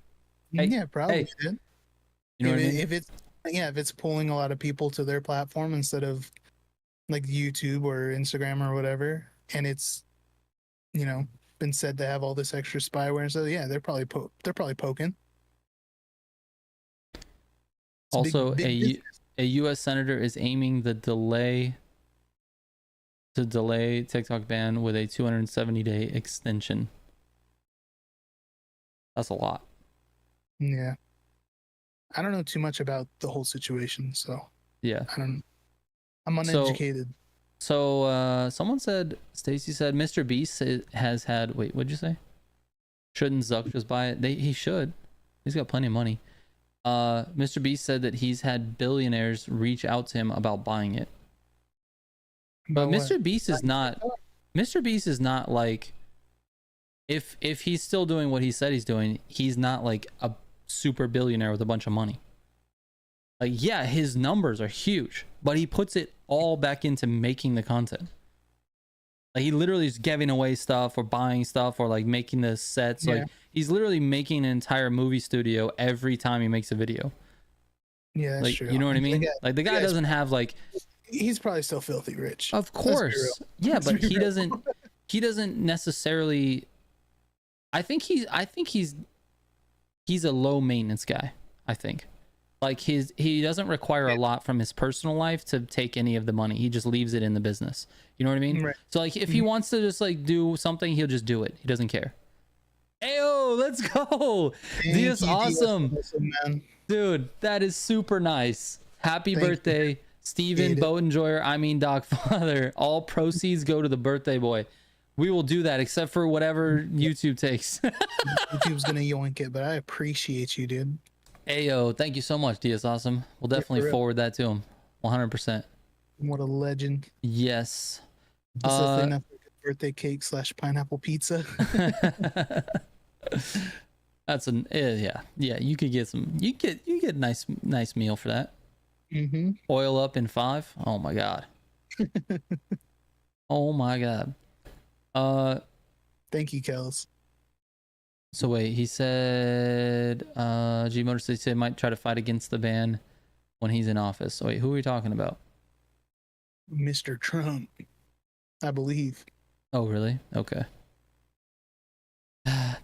Hey, yeah, probably. Hey. You know what I mean? If it's pulling a lot of people to their platform instead of like YouTube or Instagram or whatever, and it's, you know, been said to have all this extra spyware, so yeah, they're probably poking. Also, a U.S. senator is aiming to delay TikTok ban with a 270-day extension. That's a lot. Yeah, I don't know too much about the whole situation, so yeah, I'm uneducated. So someone said, Stacy said, Mr. Beast has had, wait, what'd you say? Shouldn't Zuck just buy it? He should. He's got plenty of money. Mr. Beast said that he's had billionaires reach out to him about buying it. But Mr. Beast is not like, if he's still doing what he said he's doing, he's not like a super billionaire with a bunch of money. Like, yeah, his numbers are huge, but he puts it all back into making the content. Like, he literally is giving away stuff or buying stuff or like making the sets. Yeah. Like, he's literally making an entire movie studio every time he makes a video. Yeah, that's like, true. You know what I mean? Like, the guy doesn't have like, he's probably still filthy rich. Of course. Yeah, but he doesn't necessarily, I think he's a low maintenance guy, I think. Like, he doesn't require a lot from his personal life to take any of the money. He just leaves it in the business. You know what I mean? Right. So like, if he wants to just like do something, he'll just do it. He doesn't care. Ayo, let's go. That's awesome. Dude, that is super nice. Happy birthday, Steven Boat Enjoyer. I mean, Doc Father. All proceeds go to the birthday boy. We will do that, except for whatever YouTube takes. YouTube's gonna yoink it, but I appreciate you, dude. Ayo, thank you so much, DS Awesome. We'll definitely forward that to him. 100%. What a legend. Yes. This is the thing that's like a birthday cake / pineapple pizza. That's yeah. You could get some. You get a nice meal for that. Mm-hmm. Oil up in 5. Oh my god. Oh my god. Thank you, Kels. So wait, he said G Motorfest said might try to fight against the ban when he's in office. So wait, who are we talking about? Mr. Trump, I believe. Oh really? Okay.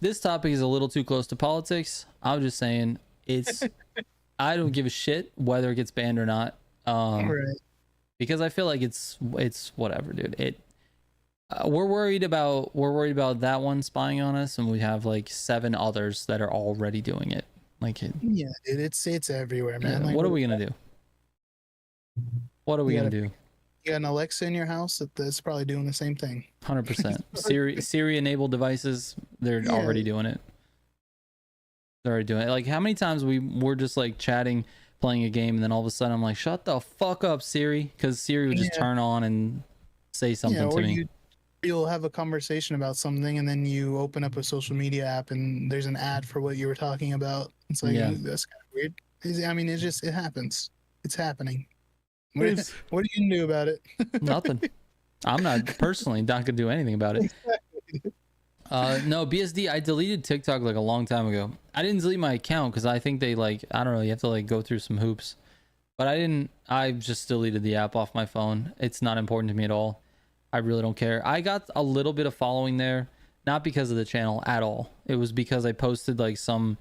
This topic is a little too close to politics. I'm just saying it's I don't give a shit whether it gets banned or not. Right. Because I feel like it's whatever, dude. We're worried about that one spying on us, and we have like 7 others that are already doing it. Like yeah, dude, it's everywhere, man. Yeah, like, what are we gonna do? What are we gonna do? You got an Alexa in your house that's probably doing the same thing. 100%. Siri enabled devices, they're already doing it. They're already doing it. Like how many times we're just like chatting, playing a game, and then all of a sudden I'm like, shut the fuck up, Siri, because Siri would just turn on and say something to me. You'll have a conversation about something, and then you open up a social media app, and there's an ad for what you were talking about. It's like, that's kind of weird. I mean, it happens. It's happening. What are you gonna do about it? Nothing. I'm not personally not gonna do anything about it. No, BSD, I deleted TikTok like a long time ago. I didn't delete my account because I think they like, I don't know, you have to like go through some hoops. But I just deleted the app off my phone. It's not important to me at all. I really don't care. I got a little bit of following there, not because of the channel at all. It was because I posted like some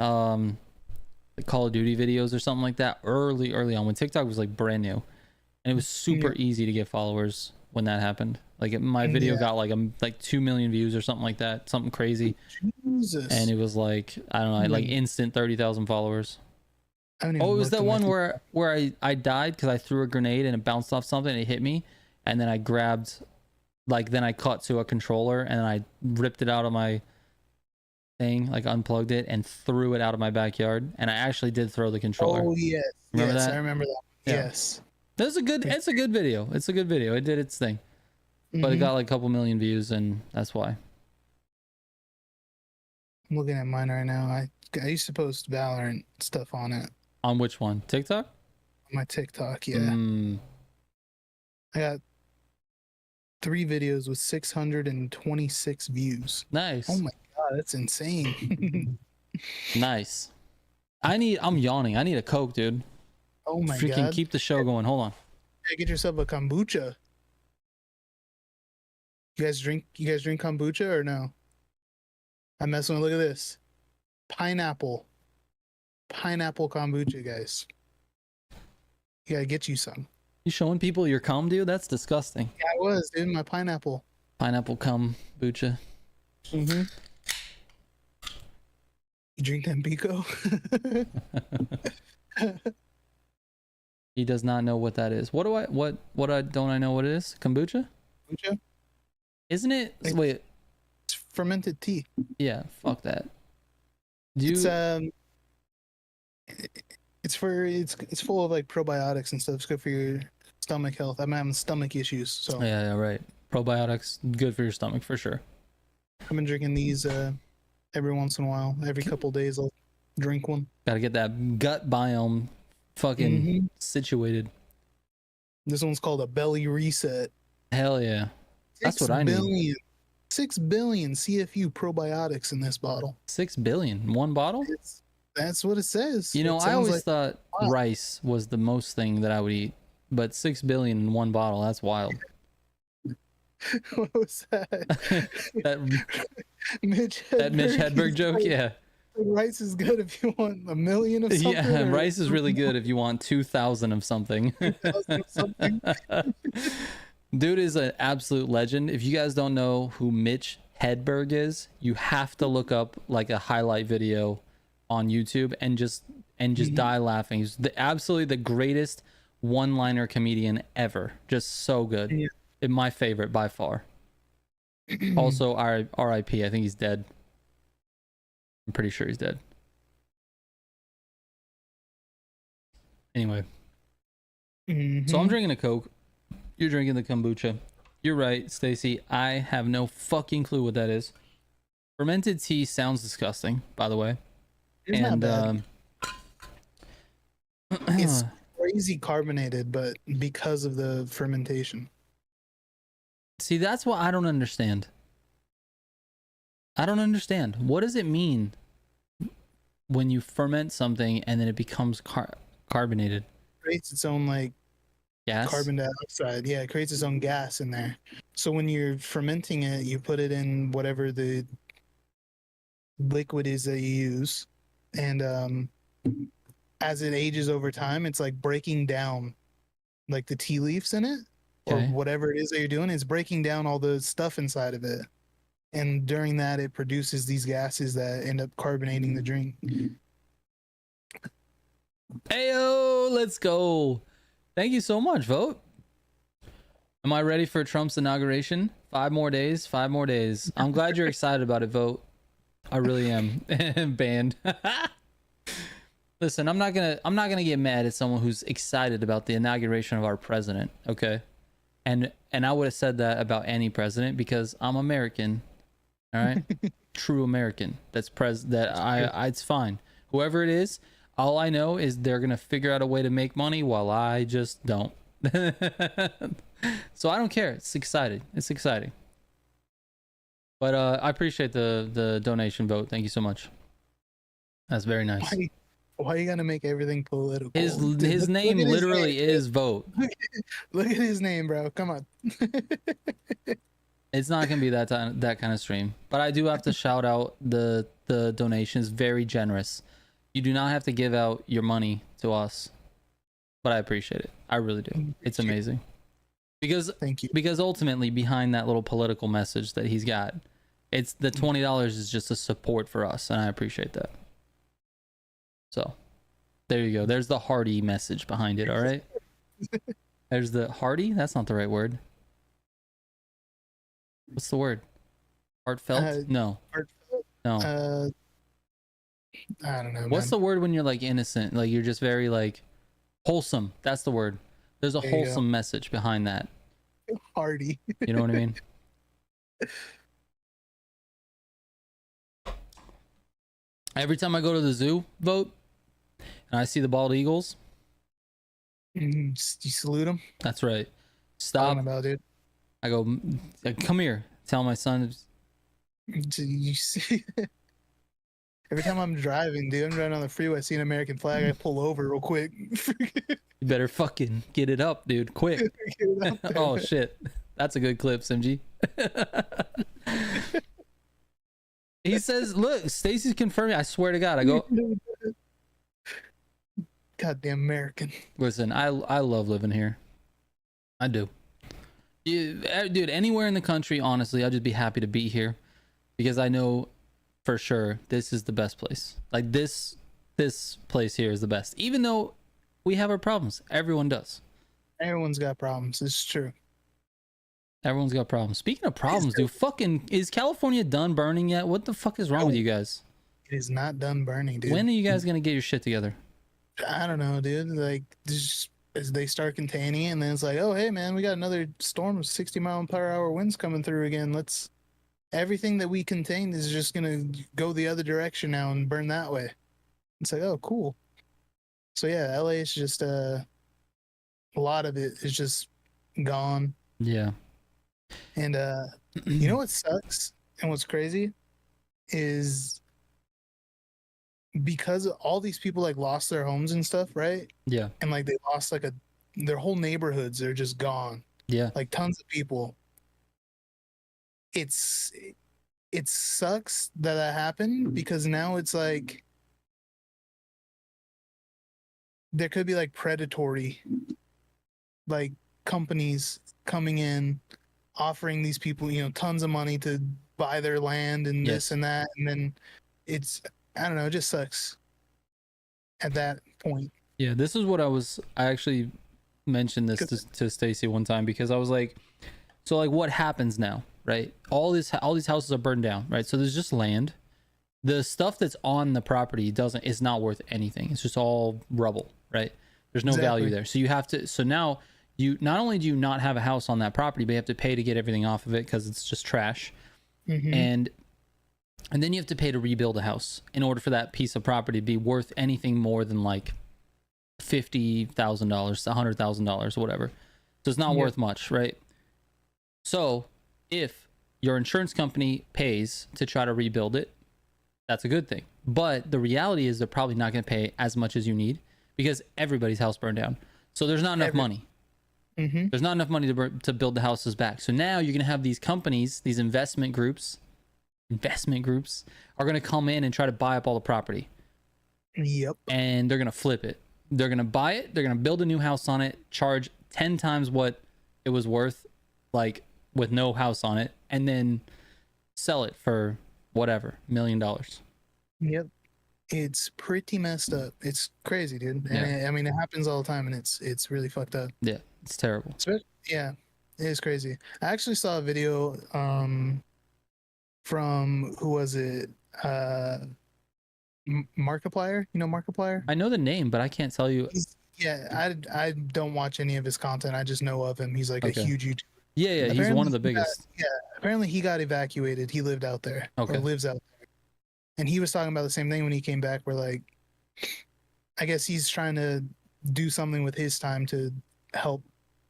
like Call of Duty videos or something like that early on when TikTok was like brand new, and it was super easy to get followers when that happened. Like my video got like 2 million views or something like that, something crazy. Jesus. And it was like, I don't know, like instant 30,000 followers. It was that one where I died because I threw a grenade and it bounced off something and it hit me, and then I grabbed, like, then I cut to a controller and I ripped it out of my thing, like unplugged it and threw it out of my backyard, and I actually did throw the controller. Oh yes, remember that? I remember that. Yeah. Yes, it's a good video. It's a good video. It did its thing, but it got like a couple million views, and that's why. I'm looking at mine right now. I used to post Valorant stuff on it. On which one? TikTok? On my TikTok, yeah. I got 3 videos with 626 views. Nice. Oh my god, that's insane. Nice. I'm yawning. I need a Coke, dude. Oh my god. Freaking keep the show going. Hold on. Yeah, get yourself a kombucha. You guys drink kombucha or no? I'm messing with, look at this. Pineapple kombucha, guys. You gotta get you some. You showing people your cum, dude? That's disgusting. Yeah, I was, dude. My pineapple kombucha. You drink Tampico? He does not know what that is. Don't I know what it is? Kombucha? Kombucha? Isn't it? Wait. It's fermented tea. Yeah, fuck that. It's full of like probiotics and stuff. It's good for your stomach health. I'm having stomach issues, so yeah, right. Probiotics, good for your stomach for sure. I've been drinking these every once in a while. Every couple days I'll drink one. Gotta get that gut biome fucking situated. This one's called a belly reset. Hell yeah. That's what I need. 6 billion CFU probiotics in this bottle. 6 billion? One bottle? That's what it says. You know, I always thought rice was the most thing that I would eat, but 6 billion in one bottle, that's wild. What was that? that Mitch Hedberg joke, yeah. Rice is good if you want 1 million of something. Yeah, rice is really good if you want 2,000 of something. 2,000 of something. Dude is an absolute legend. If you guys don't know who Mitch Hedberg is, you have to look up like a highlight video on YouTube and just die laughing. He's absolutely the greatest one-liner comedian ever. Just so good. Yeah. My favorite by far. Also, R.I.P. I think he's dead. I'm pretty sure he's dead. Anyway. So I'm drinking a Coke. You're drinking the kombucha. You're right, Stacy. I have no fucking clue what that is. Fermented tea sounds disgusting, by the way. It's not bad. It's crazy carbonated, but because of the fermentation. See, that's what I don't understand. I don't understand. What does it mean when you ferment something and then it becomes carbonated? It creates its own like gas? Carbon dioxide. Yeah, it creates its own gas in there. So when you're fermenting it, you put it in whatever the liquid is that you use, and as it ages over time, it's like breaking down like the tea leaves in it, or whatever it is that you're doing. It's breaking down all the stuff inside of it, and during that, it produces these gases that end up carbonating the drink. Heyo, let's go. Thank you so much, Vote. Am I ready for Trump's inauguration? 5 more days, 5 more days. I'm glad you're excited about it, Vote. I really am. Banned. Listen, I'm not gonna get mad at someone who's excited about the inauguration of our president, okay? And I would have said that about any president because I'm American. All right? True American. It's fine. Whoever it is, all I know is they're gonna figure out a way to make money while I just don't. So I don't care. It's exciting. It's exciting. But I appreciate the donation, Vote. Thank you so much. That's very nice. Why you gotta make everything political? His name literally is Vote. Look at his name, bro. Come on. It's not gonna be that kind of stream. But I do have to shout out the donations. Very generous. You do not have to give out your money to us, but I appreciate it. I really do. It's amazing. Because thank you. Because ultimately behind that little political message that he's got, it's the $20 is just a support for us, and I appreciate that. So there you go. There's the hearty message behind it. All right. There's the hearty. That's not the right word. What's the word? Heartfelt? No. Heartfelt? No. I don't know. What's the word when you're like innocent? Like you're just very like wholesome. That's the word. There's a wholesome message behind that. Hearty. You know what I mean? Every time I go to the zoo, Vote, and I see the bald eagles, you salute them. That's right. Stop. About it. I go, come here. Tell my son. You see, every time I'm driving, dude, I'm driving on the freeway, I see an American flag, I pull over real quick. You better fucking get it up, dude, quick. Oh shit, that's a good clip, Simji. He says, "Look, Stacy's confirming. I swear to God." I go, "Goddamn American." Listen, I love living here. I do. Dude, anywhere in the country, honestly, I'd just be happy to be here because I know for sure this is the best place. Like this place here is the best. Even though we have our problems, everyone does. Everyone's got problems. It's true. Everyone's got problems. Speaking of problems, dude, is California done burning yet? What the fuck is wrong with you guys? It is not done burning, dude. When are you guys gonna get your shit together? I don't know, dude. Like, just as they start containing it, and then it's like, oh, hey, man, we got another storm of 60-mile-per-hour winds coming through again. Everything that we contained is just gonna go the other direction now and burn that way. It's like, oh, cool. So yeah, LA is just a lot of it is just gone. Yeah. And you know what sucks and what's crazy is because all these people like lost their homes and stuff, right? Yeah. And like they lost like their whole neighborhoods are just gone. Yeah. Like tons of people. It sucks that happened because now it's like there could be like predatory like companies coming in offering these people, tons of money to buy their land and this and that, and then I don't know, it just sucks at that point. Yeah, this is what I actually mentioned this to Stacy one time because I was like, so like what happens now, right? All these houses are burned down, right? So there's just land. The stuff that's on the property is not worth anything. It's just all rubble, right? There's no value there. So you have to, so now you not only do you not have a house on that property, but you have to pay to get everything off of it because it's just trash. And then you have to pay to rebuild a house in order for that piece of property to be worth anything more than like $50,000, $100,000, whatever. So it's not worth much, right? So if your insurance company pays to try to rebuild it, that's a good thing. But the reality is they're probably not going to pay as much as you need because everybody's house burned down. So there's not enough money. There's not enough money to build the houses back. So now you're going to have these companies, these investment groups are going to come in and try to buy up all the property. And they're going to flip it. They're going to buy it. They're going to build a new house on it, charge 10 times what it was worth, like with no house on it, and then sell it for whatever, $1 million. It's pretty messed up. It's crazy, dude. And I mean, it happens all the time, and it's really fucked up. Yeah, it's terrible. Yeah, it is crazy. I actually saw a video from, who was it? Markiplier. You know Markiplier? I know the name, but I can't tell you. I don't watch any of his content. I just know of him. He's like a huge YouTuber. Yeah, apparently he's one of the biggest. Apparently he got evacuated. He lived out there. Or lives out there. And he was talking about the same thing when he came back, where like, I guess he's trying to do something with his time to help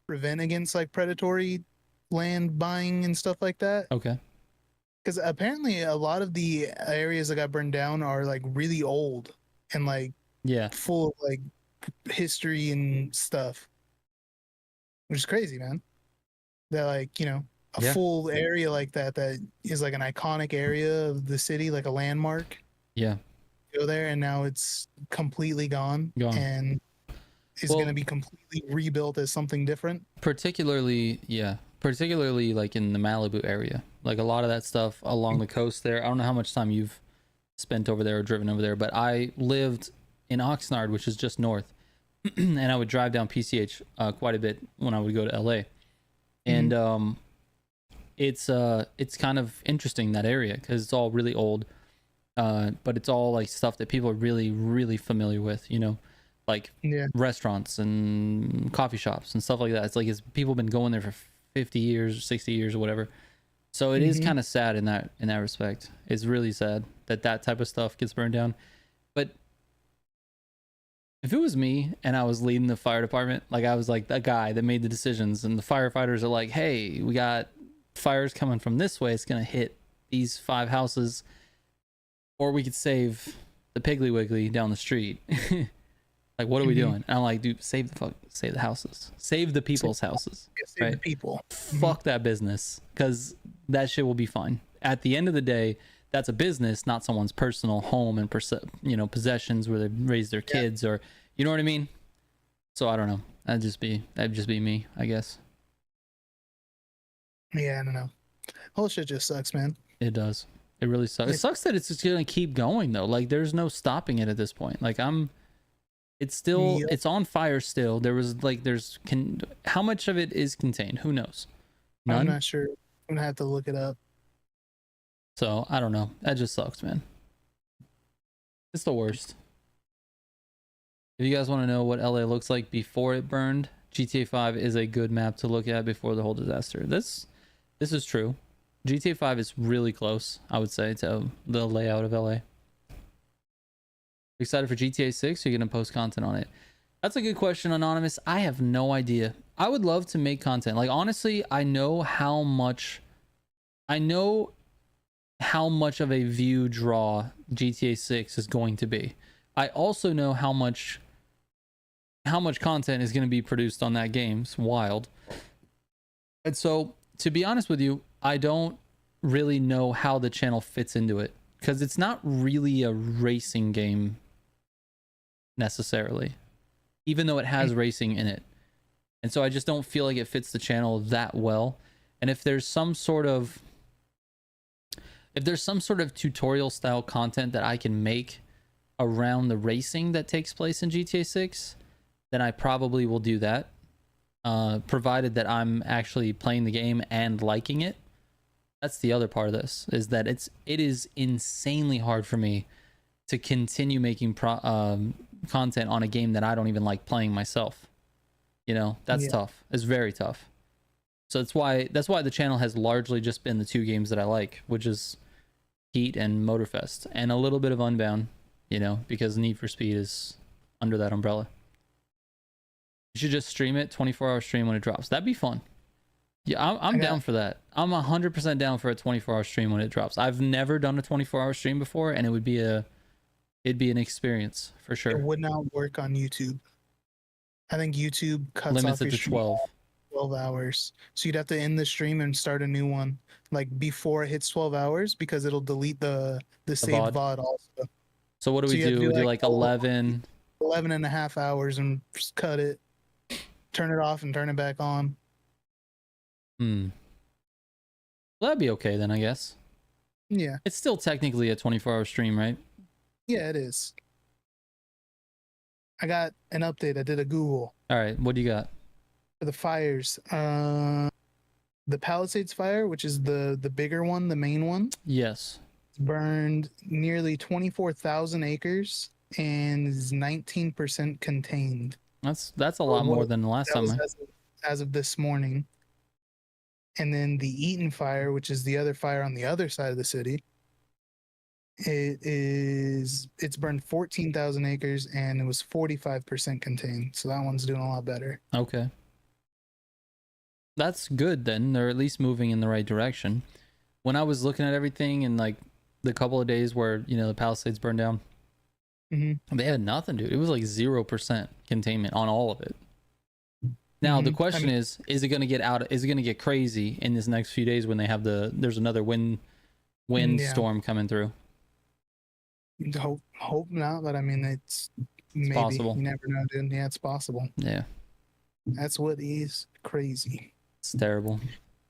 prevent against like predatory land buying and stuff like that. Because apparently a lot of the areas that got burned down are like really old and like full of like history and stuff, which is crazy, man. That like, you know, a full area like that is like an iconic area of the city, like a landmark. Go there and now it's completely gone. And is going to be completely rebuilt as something different. Particularly like in the Malibu area, like a lot of that stuff along the coast there. I don't know how much time you've spent over there or driven over there, but I lived in Oxnard, which is just north, and I would drive down PCH quite a bit when I would go to LA. And it's kind of interesting, that area, because it's all really old, but it's all like stuff that people are really, really familiar with, you know, like restaurants and coffee shops and stuff like that. It's like people have been going there for 50 years or 60 years or whatever. So it is kind of sad in that respect. It's really sad that type of stuff gets burned down. But if it was me and I was leading the fire department, like I was like that guy that made the decisions, and the firefighters are like, hey, we got fires coming from this way, it's gonna hit these 5 houses, or we could save the Piggly Wiggly down the street. Like, what are we doing? And I'm like, dude, save the houses, save the people's houses. Save the people. Fuck that business, because that shit will be fine. At the end of the day, that's a business, not someone's personal home and possessions where they raise their kids, or you know what I mean. So I don't know. That'd just be me, I guess. Yeah, I don't know. Whole shit just sucks, man. It does. It really sucks. It sucks that it's just gonna keep going though. Like there's no stopping it at this point. Like it's still it's on fire still. How much of it is contained? Who knows? None? I'm not sure. I'm gonna have to look it up. So I don't know. That just sucks, man. It's the worst. If you guys want to know what LA looks like before it burned, GTA 5 is a good map to look at before the whole disaster. This is true. GTA 5 is really close, I would say, to the layout of LA. Excited for GTA 6? You're gonna post content on it? That's a good question, Anonymous. I have no idea. I would love to make content. Like honestly, I know how much of a view draw GTA 6 is going to be. I also know how much content is going to be produced on that game. It's wild. And so, to be honest with you, I don't really know how the channel fits into it, because it's not really a racing game necessarily, even though it has racing in it. And so I just don't feel like it fits the channel that well. And if there's some sort of tutorial style content that I can make around the racing that takes place in GTA 6, then I probably will do that, provided that I'm actually playing the game and liking it. That's the other part of this, is that it is insanely hard for me to continue making content on a game that I don't even like playing myself. You know, that's tough. It's very tough. So that's why the channel has largely just been the two games that I like, which is Heat and Motorfest, and a little bit of Unbound, you know, because Need for Speed is under that umbrella. You should just stream it, 24-hour stream when it drops. That'd be fun. Yeah, I'm down for that. I'm 100% down for a 24-hour stream when it drops. I've never done a 24-hour stream before, and it'd be an experience for sure. It would not work on YouTube. I think YouTube cuts limits off it your to 12. 12 hours. So you'd have to end the stream and start a new one, like before it hits 12 hours, because it'll delete the saved VOD also. So what do we do? We do like 11 and a half hours and just cut it, turn it off and turn it back on. Well, that'd be okay then, I guess. Yeah. It's still technically a 24-hour stream, right? Yeah, it is. I got an update. I did a Google. All right, what do you got? For the fires, the Palisades fire, which is the bigger one, the main one. Yes. Burned nearly 24,000 acres and is 19% contained. That's a lot more than the last time. As of this morning. And then the Eaton fire, which is the other fire on the other side of the city, it's burned 14,000 acres and it was 45% contained. So that one's doing a lot better. Okay. That's good then. They're at least moving in the right direction. When I was looking at everything in like the couple of days where, you know, the Palisades burned down, they had nothing, dude. It was like 0% containment on all of it. Now the question is it going to get out? Is it going to get crazy in this next few days when they have there's another wind storm coming through? Hope not, but I mean it's maybe possible. You never know, dude. Yeah, it's possible. Yeah, that's what is crazy. It's terrible.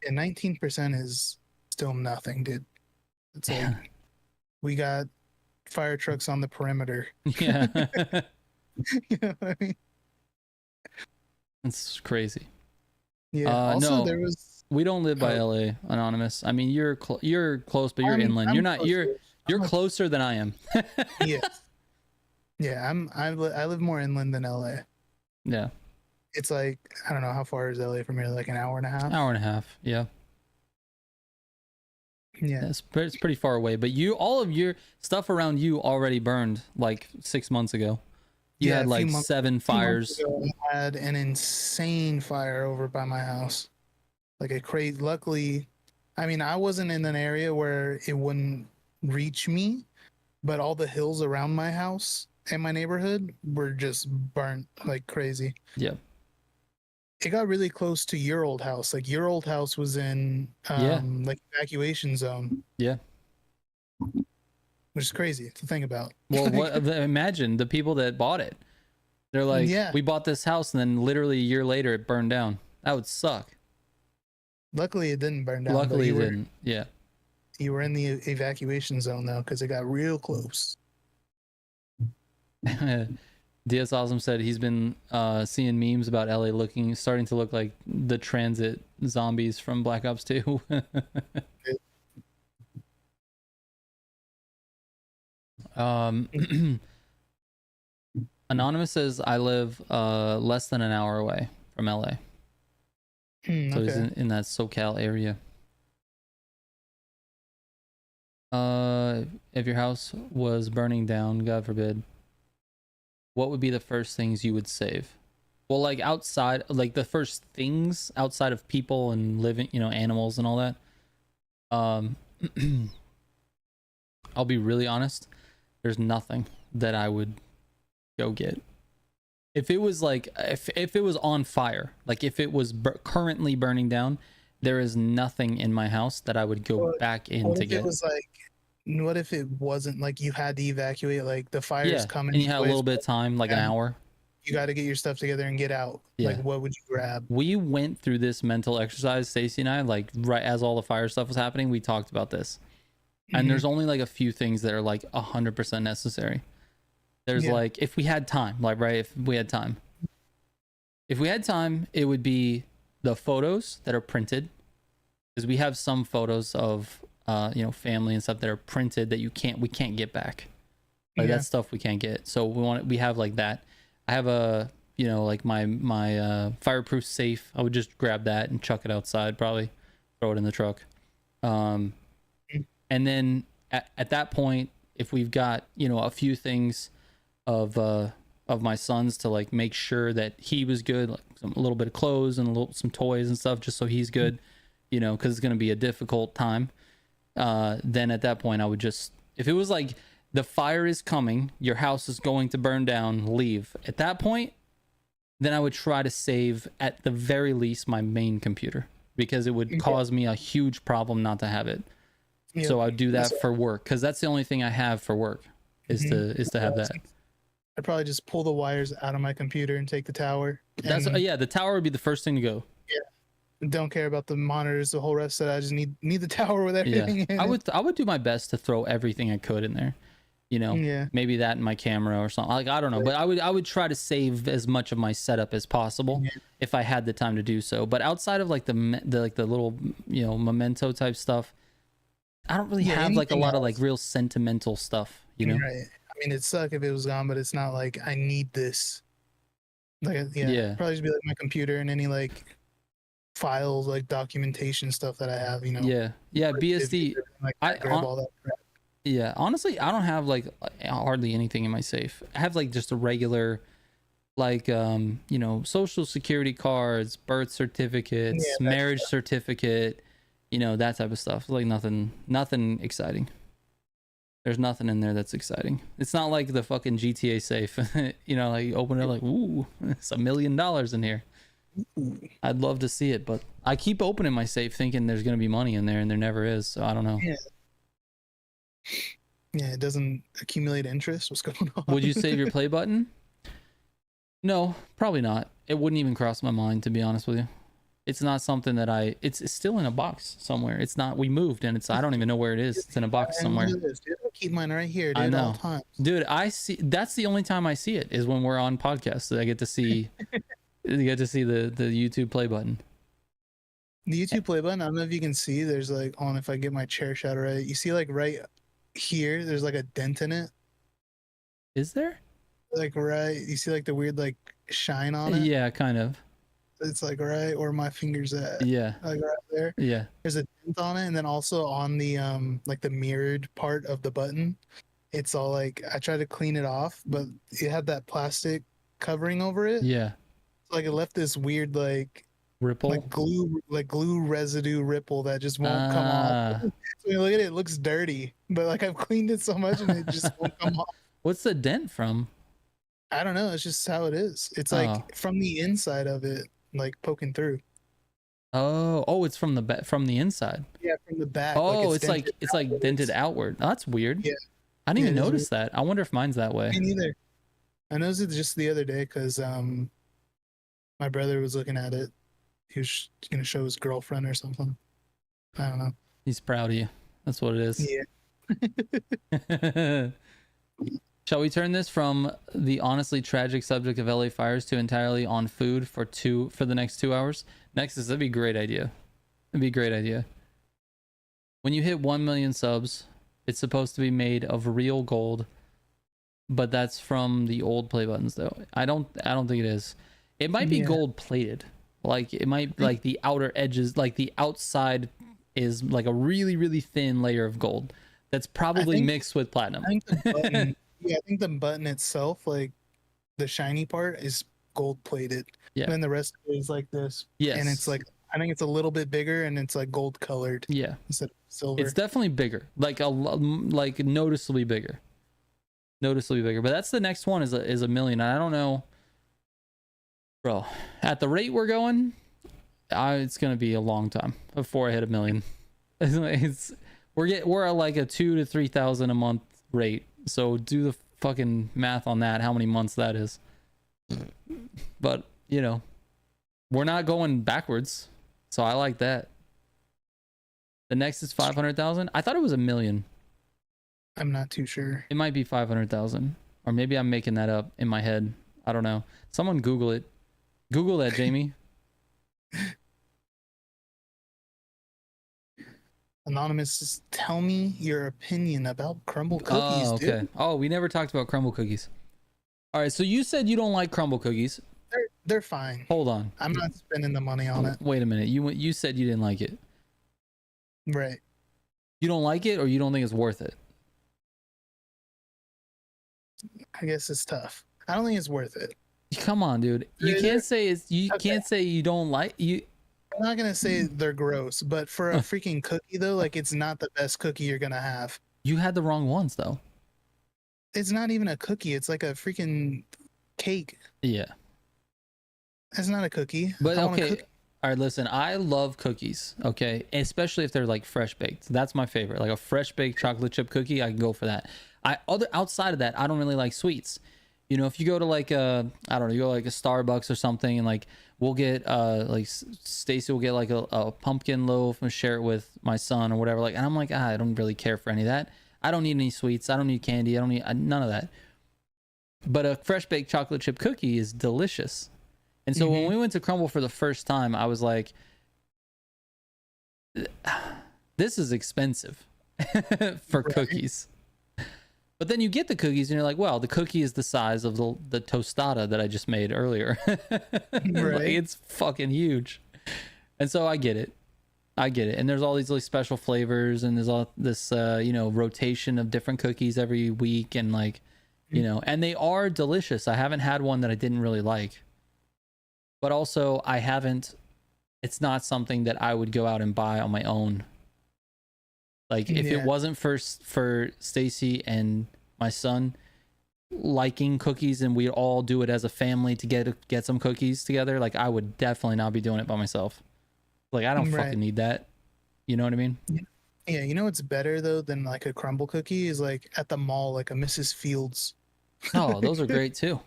And 19% is still nothing, dude. It's like we got fire trucks on the perimeter. Yeah. You know what I mean? It's crazy. Yeah. Also, no, we don't live by LA, Anonymous. I mean, you're close, but you're inland. You're closer than I am. Yes. Yeah, I live more inland than LA. Yeah. It's like, I don't know, how far is LA from here? Like an hour and a half? Hour and a half, yeah. Yeah. It's pretty far away, but all of your stuff around you already burned like 6 months ago. You had like 7 fires. I had an insane fire over by my house. Like a crazy, luckily, I mean, I wasn't in an area where it wouldn't reach me, but all the hills around my house and my neighborhood were just burnt like crazy. Yeah. It got really close to your old house. Like your old house was in like evacuation zone. Yeah. Which is crazy to think about. Well, imagine the people that bought it. They're like, we bought this house and then literally a year later it burned down. That would suck. Luckily it didn't burn down. Luckily it didn't. Yeah. You were in the evacuation zone though, because it got real close. DS Awesome said he's been seeing memes about LA starting to look like the transit zombies from Black Ops 2. Anonymous says I live less than an hour away from LA. So he's in that SoCal area. If your house was burning down, God forbid, what would be the first things you would save? Well, like outside, like the first things outside of people and living, you know, animals and all that. I'll be really honest. There's nothing that I would go get. If it was like, if it was on fire, like if it was currently burning down, there is nothing in my house that I would go back in to get. It was like, what if it wasn't like you had to evacuate, like the fire's coming and you had a little bit of time, like an hour? You got to get your stuff together and get out. Like, what would you grab? We went through this mental exercise, Stacey and I, like right as all the fire stuff was happening, we talked about this. And there's only like a few things that are like 100% necessary. There's like, if we had time, like, right, if we had time, it would be the photos that are printed, because we have some photos of family and stuff that are printed that we can't get back. Like that stuff we can't get. So we have like that. I have a like my fireproof safe. I would just grab that and chuck it outside, probably throw it in the truck. And then at that point, if we've got a few things of my son's to like make sure that he was good, like a little bit of clothes and some toys and stuff, just so he's good, because it's going to be a difficult time. Then at that point I would just, if it was like the fire is coming, your house is going to burn down, leave. At that point, then I would try to save at the very least my main computer, because it would cause me a huge problem not to have it. So I'd do that for work, because that's the only thing I have for work is to have that. I'd probably just pull the wires out of my computer and take the tower. That's the tower would be the first thing to go. Yeah. Don't care about the monitors, the whole rest of it. I just need the tower with everything in it. I would do my best to throw everything I could in there. Maybe that in my camera or something. Like I don't know, but I would try to save as much of my setup as possible if I had the time to do so. But outside of like the little memento type stuff, I don't really have like a lot of like real sentimental stuff. Right. I mean, it'd suck if it was gone, but it's not like I need this. Like probably just be like my computer and any like files, like documentation stuff that I have. BSD. I grab all that crap. Yeah, honestly, I don't have like hardly anything in my safe. I have like just a regular, like social security cards, birth certificates, marriage certificate, that type of stuff. Like nothing exciting. There's nothing in there that's exciting. It's not like the fucking GTA safe. Like you open it like, ooh, it's $1 million in here. I'd love to see it, but I keep opening my safe thinking there's gonna be money in there, and there never is. So I don't know. Yeah, it doesn't accumulate interest. What's going on? Would you save your play button? No, probably not. It wouldn't even cross my mind, to be honest with you. It's not something that it's still in a box somewhere. It's not, we moved and I don't even know where it is. It's in a box somewhere. I keep mine right here, dude. I know. All times. Dude, that's the only time I see it is when we're on podcasts. So I get to see the YouTube play button. The YouTube play button, I don't know if you can see, there's like, if I get my chair shot right, you see like right here, there's like a dent in it. Is there? Like you see like the weird like shine on it? Yeah, kind of. It's like right where my finger's at. Yeah. Like right there. Yeah. There's a dent on it, and then also on the like the mirrored part of the button, it's all like, I tried to clean it off, but it had that plastic covering over it. Yeah. Like it left this weird like ripple, like glue residue ripple that just won't come off. So you look at it, it looks dirty, but like I've cleaned it so much and it just won't come off. What's the dent from? I don't know. It's just how it is. It's like from the inside of it, like poking through. Oh, it's from the inside. Yeah, from the back. Oh, it's like dented outward. Oh, that's weird. Yeah, I didn't even notice that. I wonder if mine's that way. Me neither. I noticed it just the other day because my brother was looking at it. He was gonna show his girlfriend or something. I don't know. He's proud of you. That's what it is. Yeah. Shall we turn this from the honestly tragic subject of LA fires to entirely on food for the next 2 hours? That'd be a great idea. It'd be a great idea. When you hit 1 million subs, it's supposed to be made of real gold, but that's from the old play buttons though. I don't think it is. It might be gold plated. Like it might, like the outer edges, like the outside is like a really, really thin layer of gold that's probably mixed with platinum. I think the button, I think the button itself, like the shiny part, is gold plated. Yeah. And then the rest of it is like this. Yes. And it's like, I think it's a little bit bigger and it's like gold colored. Yeah. Instead of silver. It's definitely bigger. Like noticeably bigger. Noticeably bigger. But that's the next one is a million. I don't know. Bro, at the rate we're going, it's gonna be a long time before I hit 1 million. We're at like a 2,000 to 3,000 a month rate. So do the fucking math on that. How many months that is? But we're not going backwards, so I like that. The next is 500,000. I thought it was 1 million. I'm not too sure. It might be 500,000, or maybe I'm making that up in my head. I don't know. Someone Google it. Google that, Jamie. Anonymous, tell me your opinion about Crumbl cookies, Oh, okay. dude. Oh, we never talked about Crumbl cookies. All right, so you said you don't like Crumbl cookies. They're fine. Hold on. I'm not spending the money on it. Wait a minute. You said you didn't like it. Right. You don't like it, or you don't think it's worth it? I guess it's tough. I don't think it's worth it. Come on, dude. You can't say it's. You can't say you don't like you. I'm not gonna say they're gross, but for a freaking cookie though, like it's not the best cookie you're gonna have. You had the wrong ones though. It's not even a cookie. It's like a freaking cake. Yeah. It's not a cookie. But okay. All right, listen. I love cookies. Okay, especially if they're like fresh baked. That's my favorite. Like a fresh baked chocolate chip cookie, I can go for that. Outside of that, I don't really like sweets. You know, if you go to like I don't know, you go to like a Starbucks or something, and like we'll get like Stacy will get like a pumpkin loaf and share it with my son or whatever. Like, and I'm like, I don't really care for any of that. I don't need any sweets. I don't need candy. I don't need none of that. But a fresh baked chocolate chip cookie is delicious. And so when we went to Crumbl for the first time, I was like, this is expensive for cookies. But then you get the cookies and you're like, well, the cookie is the size of the tostada that I just made earlier. Like, it's fucking huge. And so I get it. And there's all these like special flavors, and there's all this, you know, rotation of different cookies every week. And like, you know, and they are delicious. I haven't had one that I didn't really like. But also it's not something that I would go out and buy on my own. Like if it wasn't for Stacy and my son liking cookies and we all do it as a family to get some cookies together, like I would definitely not be doing it by myself. Like I don't fucking need that. You know what I mean? Yeah, you know what's better though than like a Crumbl cookie is like at the mall, like a Mrs. Fields. Oh, those are great too.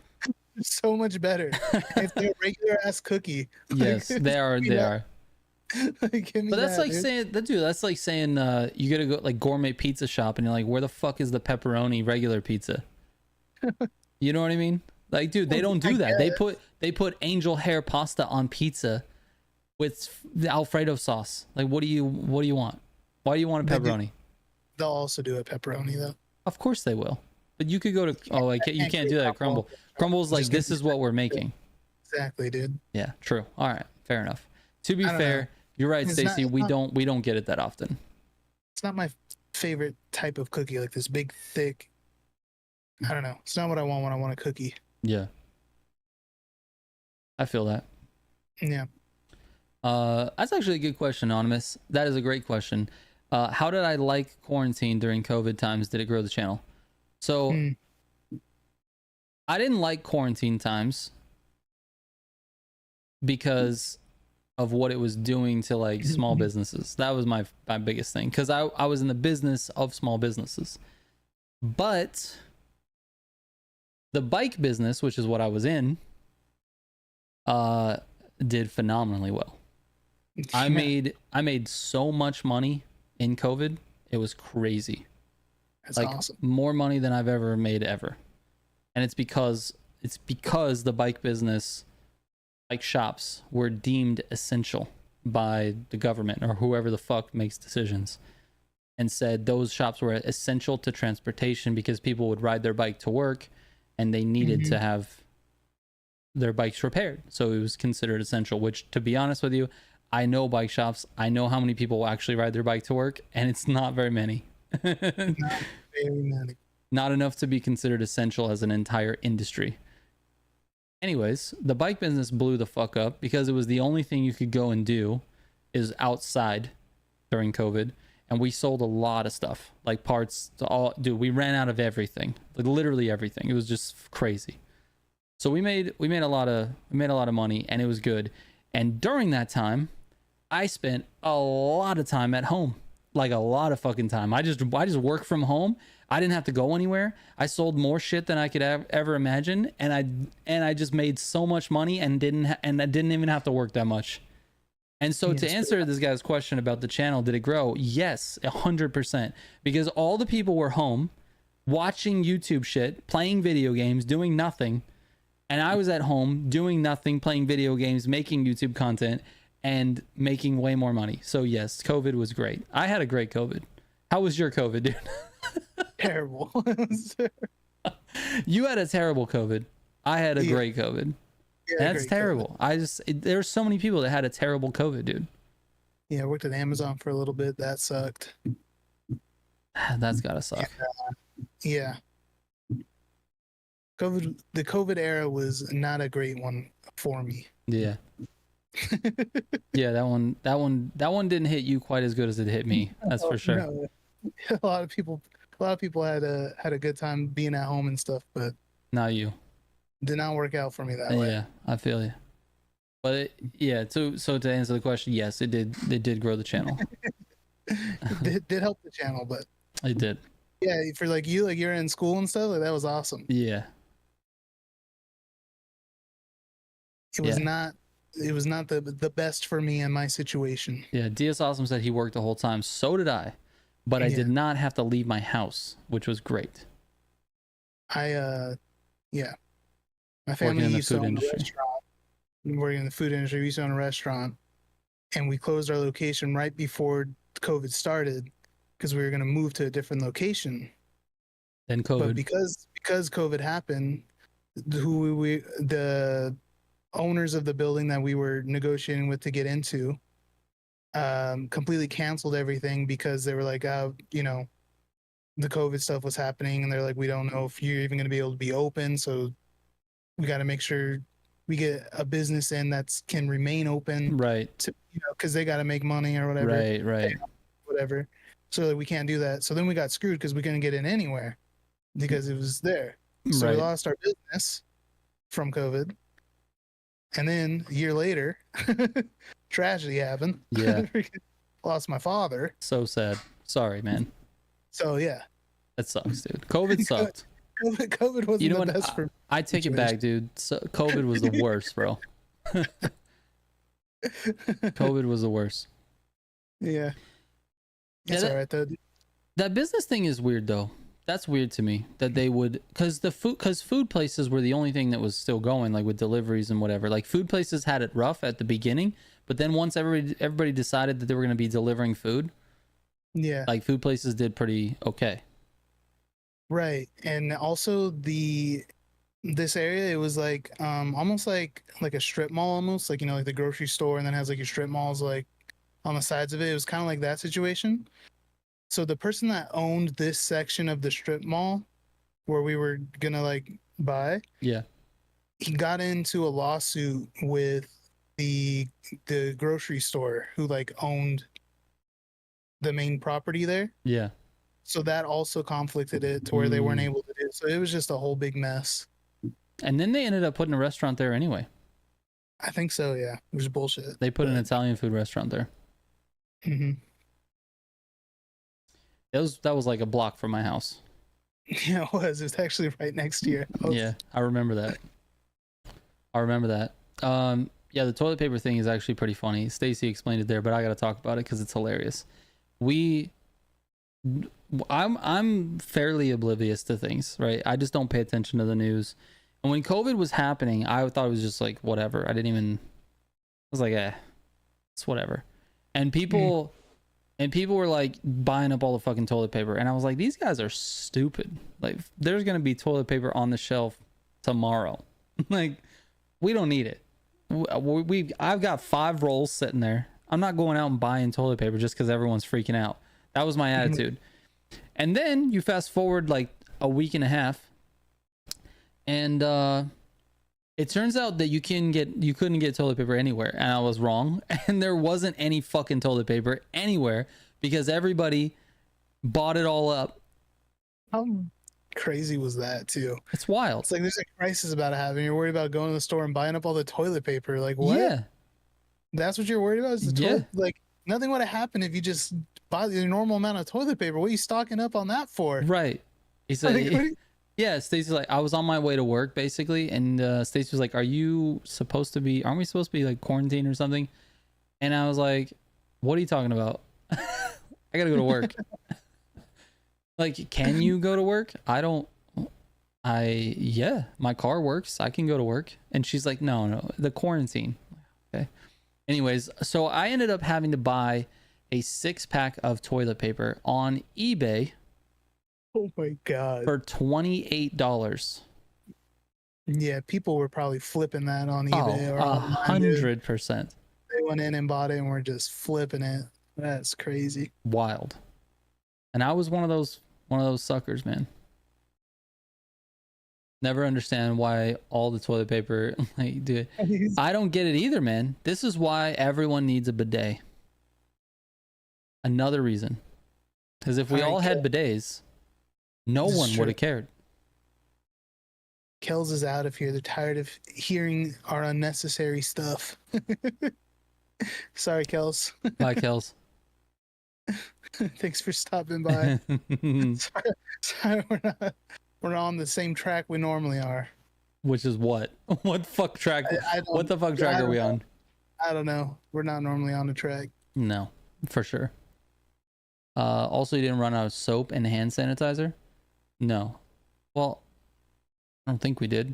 So much better. If they're a regular ass cookie. Yes, they are. They are. Like, but that's like saying that, dude. That's like saying you gotta go like gourmet pizza shop, and you're like, where the fuck is the pepperoni regular pizza? You know what I mean? Like, dude, they don't do that. They put angel hair pasta on pizza with the Alfredo sauce. Like, what do you want? Why do you want a pepperoni? They'll also do a pepperoni though. Of course they will. But you could go to you can't do that at Crumbl. Crumble's like, this is what we're making. Exactly, dude. Yeah, true. All right, fair enough. To be fair, you're right, Stacy. We don't get it that often. It's not my favorite type of cookie, like this big, thick. I don't know. It's not what I want when I want a cookie. Yeah. I feel that. Yeah. That's actually a good question, Anonymous. That is a great question. How did I like quarantine during COVID times? Did it grow the channel? So I didn't like quarantine times because of what it was doing to like small businesses. That was my biggest thing, because I was in the business of small businesses. But the bike business, which is what I was in, did phenomenally well. I made so much money in COVID. It was crazy. That's like awesome. More money than I've ever made ever. And it's because the bike business, like shops, were deemed essential by the government or whoever the fuck makes decisions, and said those shops were essential to transportation because people would ride their bike to work and they needed to have their bikes repaired. So it was considered essential, which, to be honest with you, I know bike shops. I know how many people will actually ride their bike to work, and it's not very many. Not very many. Not enough to be considered essential as an entire industry. Anyways, the bike business blew the fuck up because it was the only thing you could go and do is outside during COVID. And we sold a lot of stuff, like parts to all. Dude, we ran out of everything, like literally everything. It was just crazy. So we made a lot of money, and it was good. And during that time, I spent a lot of time at home, like a lot of fucking time. I just worked from home. I didn't have to go anywhere. I sold more shit than I could ever imagine, and I just made so much money and I didn't even have to work that much. And so to answer this guy's question about the channel, did it grow? Yes, 100%. Because all the people were home watching YouTube shit, playing video games, doing nothing. And I was at home doing nothing, playing video games, making YouTube content. and making way more money. So yes, COVID was great. I had a great COVID. How was your COVID, dude? Terrible. You had a terrible COVID. I had a great COVID. Yeah, that's terrible. COVID. There's so many people that had a terrible COVID, dude. Yeah, I worked at Amazon for a little bit. That sucked. That's gotta suck. Yeah. The COVID era was not a great one for me. Yeah. Yeah, that one didn't hit you quite as good as it hit me. That's for sure. No. A lot of people had a good time being at home and stuff, but not you. Did not work out for me that way. Yeah, I feel you. But so to answer the question, yes, it did grow the channel. It did help the channel, but it did. Yeah, for you're in school and stuff, like that was awesome. Yeah. It was not the best for me in my situation. Yeah, DS Awesome said he worked the whole time. So did I. But I did not have to leave my house, which was great. My family used to own a restaurant. Working in the food industry, we used to own a restaurant, and we closed our location right before COVID started because we were going to move to a different location. Then COVID. But because COVID happened, the owners of the building that we were negotiating with to get into completely canceled everything because they were like, the COVID stuff was happening, and they're like, we don't know if you're even going to be able to be open, so we got to make sure we get a business in that can remain open, right? Because they got to make money or whatever, right, whatever. So we can't do that. So then we got screwed because we couldn't get in anywhere because it was there. So we lost our business from COVID. And then a year later, tragedy happened. Yeah. Lost my father. So sad. Sorry, man. So yeah. That sucks, dude. COVID sucked. COVID wasn't the best for me. I take it back, dude. So COVID was the worst, bro. COVID was the worst. Yeah. It's all right though. That business thing is weird though. That's weird to me that they would, because food places were the only thing that was still going, like with deliveries and whatever. Like food places had it rough at the beginning, but then once everybody decided that they were going to be delivering food, yeah, like food places did pretty okay. Right, and also this area, it was like almost like a strip mall, almost like like the grocery store, and then has like your strip malls like on the sides of it. It was kind of like that situation. So the person that owned this section of the strip mall where we were gonna like buy, yeah, he got into a lawsuit with the grocery store who like owned the main property there. Yeah. So that also conflicted it to where they weren't able to do it. So it was just a whole big mess. And then they ended up putting a restaurant there anyway. I think so, yeah. It was bullshit. They put an Italian food restaurant there. Mm-hmm. That was like a block from my house. Yeah, it was. It was actually right next to your house. Yeah, I remember that. Yeah, the toilet paper thing is actually pretty funny. Stacy explained it there, but I got to talk about it because it's hilarious. I'm fairly oblivious to things, right? I just don't pay attention to the news. And when COVID was happening, I thought it was just like whatever. I was like, it's whatever. And people were like buying up all the fucking toilet paper, and I was like, these guys are stupid. Like, there's gonna be toilet paper on the shelf tomorrow. Like, we don't need it. I've got 5 rolls sitting there. I'm not going out and buying toilet paper just because everyone's freaking out. That was my attitude. And then you fast forward like a week and a half, and it turns out that you couldn't get toilet paper anywhere, and I was wrong. And there wasn't any fucking toilet paper anywhere because everybody bought it all up. How crazy was that too? It's wild. It's like there's a crisis about to happen. You're worried about going to the store and buying up all the toilet paper. Like, what? Yeah. That's what you're worried about? Is the toilet? Like, nothing would have happened if you just bought the normal amount of toilet paper. What are you stocking up on that for? Right. He said, yeah, Stacey's like, I was on my way to work basically, and Stacey was like, aren't we supposed to be like quarantined or something? And I was like, what are you talking about? I gotta go to work. Like, can you go to work? Yeah, my car works. I can go to work. And she's like, no, the quarantine. Okay. Anyways, so I ended up having to buy a 6-pack of toilet paper on eBay. Oh my God. For $28. Yeah, people were probably flipping that on eBay or 100%. They went in and bought it and were just flipping it. That's crazy. Wild. And I was one of those suckers, man. Never understand why all the toilet paper, like, dude, I don't get it either, man. This is why everyone needs a bidet. Another reason. Because if we all had bidets, no one would have cared. Kels is out of here. They're tired of hearing our unnecessary stuff. Sorry, Kels. Bye, Kels. Thanks for stopping by. sorry, we're not on the same track we normally are. Which is what? What fuck track? What the fuck track are we on? I don't know. We're not normally on the track. No, for sure. Also, you didn't run out of soap and hand sanitizer? No. Well, I don't think we did.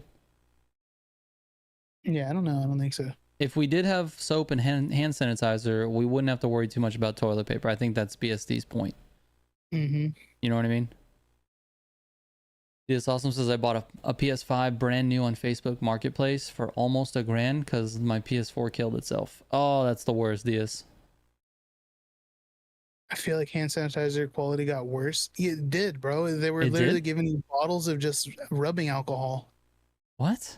Yeah, I don't know. I don't think so. If we did have soap and hand sanitizer, we wouldn't have to worry too much about toilet paper. I think that's BSD's point. Mm-hmm. You know what I mean? This awesome says I bought a PS5 brand new on Facebook Marketplace for almost $1,000 because my PS4 killed itself. Oh, that's the worst, Diaz. I feel like hand sanitizer quality got worse. It did, bro. They were literally giving you bottles of just rubbing alcohol. What?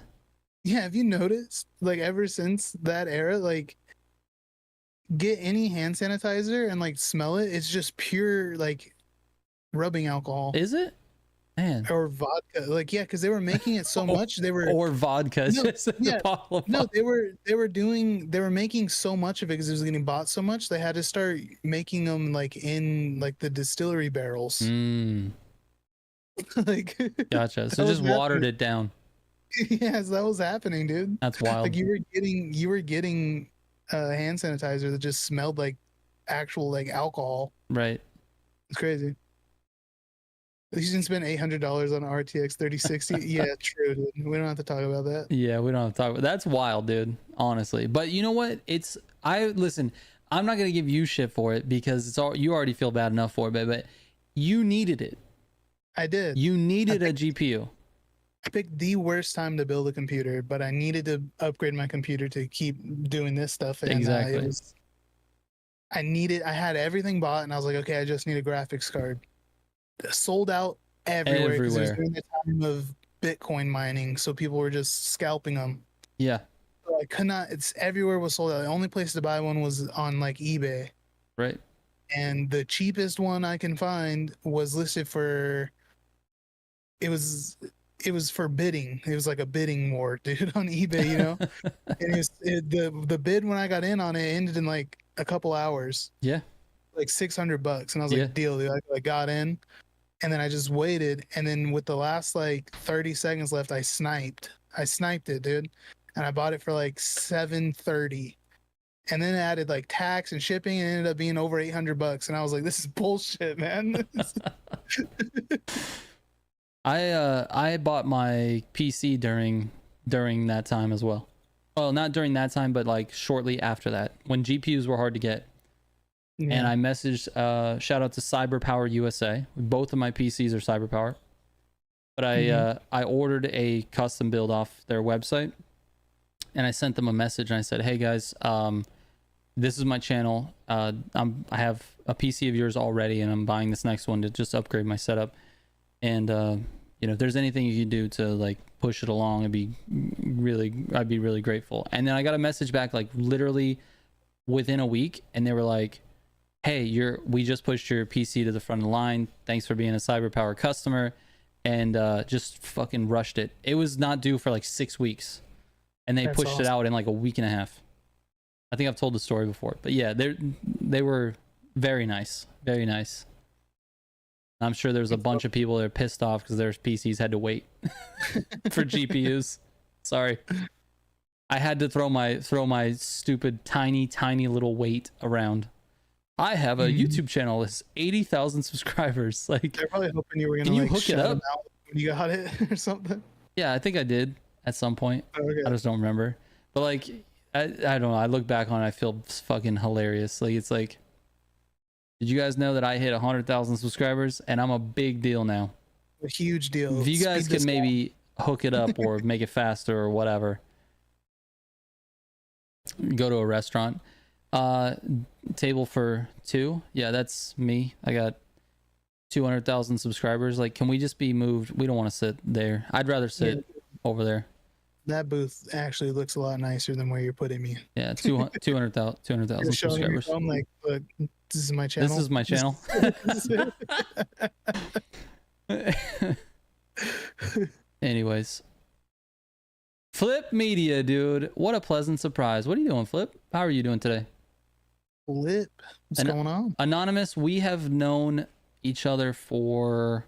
Yeah, have you noticed? Like, ever since that era, like, get any hand sanitizer and, like, smell it. It's just pure, like, rubbing alcohol. Is it? Man. Or vodka. Like, yeah, because they were making it so much. They were or vodka. No, yeah, no, they were making so much of it because it was getting bought so much. They had to start making them like in like the distillery barrels. Like, gotcha. So just watered it down. Yes, that was happening, dude. That's wild. Like you were getting hand sanitizer that just smelled like actual like alcohol. Right. It's crazy. You didn't spend $800 on an RTX 3060. Yeah, true, dude. We don't have to talk about that. Yeah, we don't have to talk about that's wild, dude. Honestly, but you know what? Listen. I'm not gonna give you shit for it because it's all you already feel bad enough for it, but you needed it. I did. You needed a GPU. I picked the worst time to build a computer, but I needed to upgrade my computer to keep doing this stuff. And, exactly. I had everything bought, and I was like, okay, I just need a graphics card. Sold out everywhere. It was during the time of Bitcoin mining, so people were just scalping them. Yeah. So I could not. It's everywhere was sold out. The only place to buy one was on like eBay. Right. And the cheapest one I can find was listed for. It was for bidding. It was like a bidding war, dude, on eBay, you know. And the bid when I got in on it ended in like a couple hours. Yeah. Like $600, and I was like, deal, dude. I got in. And then I just waited, and then with the last like 30 seconds left, I sniped it, dude, and I bought it for like $730, and then it added like tax and shipping, and it ended up being over $800, and I was like, this is bullshit, man. I bought my PC during that time as well. Well, not during that time, but like shortly after that, when GPUs were hard to get. Yeah. And I messaged, shout out to CyberPower USA. Both of my PCs are CyberPower. But I ordered a custom build off their website. And I sent them a message and I said, hey guys, this is my channel. I have a PC of yours already and I'm buying this next one to just upgrade my setup. And, if there's anything you can do to like push it along, I'd be really grateful. And then I got a message back like literally within a week. And they were like, hey, we just pushed your PC to the front of the line. Thanks for being a CyberPower customer. And just fucking rushed it. It was not due for like 6 weeks. And they pushed it out in like a week and a half. I think I've told the story before. But yeah, they were very nice. Very nice. I'm sure there's a bunch of people that are pissed off because their PCs had to wait for GPUs. Sorry. I had to throw my stupid tiny little weight around. I have a YouTube channel that's 80,000 subscribers. Like, they're probably hoping you were gonna hook it up when you got it or something. Yeah, I think I did at some point. Okay. I just don't remember. But like, I don't know. I look back on it, I feel fucking hilarious. Like, it's like, did you guys know that I hit 100,000 subscribers and I'm a big deal now? A huge deal. If you guys could maybe hook it up or make it faster or whatever, go to a restaurant. Table for two. Yeah, that's me. I got 200,000 subscribers. Like, can we just be moved? We don't want to sit there. I'd rather sit over there. That booth actually looks a lot nicer than where you're putting me. Yeah, 200,000 subscribers. I'm like, look, this is my channel. This is my channel. Anyways, Flip Media, dude, what a pleasant surprise. What are you doing, Flip? How are you doing today? Flip, what's going on? Anonymous, we have known each other for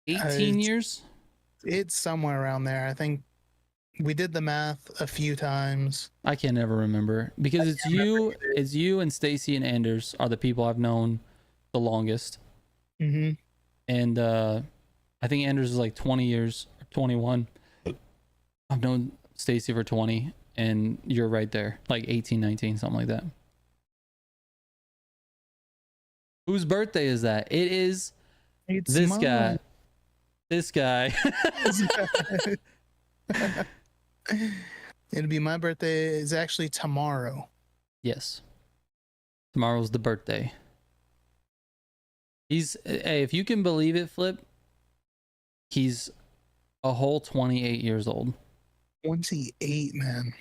18 years. It's somewhere around there. I think we did the math a few times. I can never remember because it's you and Stacy and Anders are the people I've known the longest. Mm-hmm. And I think Anders is like 20 years or 21. I've known Stacy for 20 and you're right there, like 18, 19, something like that. Whose birthday is that? It is this mine. guy. This guy. It'll be my birthday. It's actually tomorrow. Yes. Tomorrow's the birthday. Hey, if you can believe it, Flip, he's a whole 28 years old. 28, man.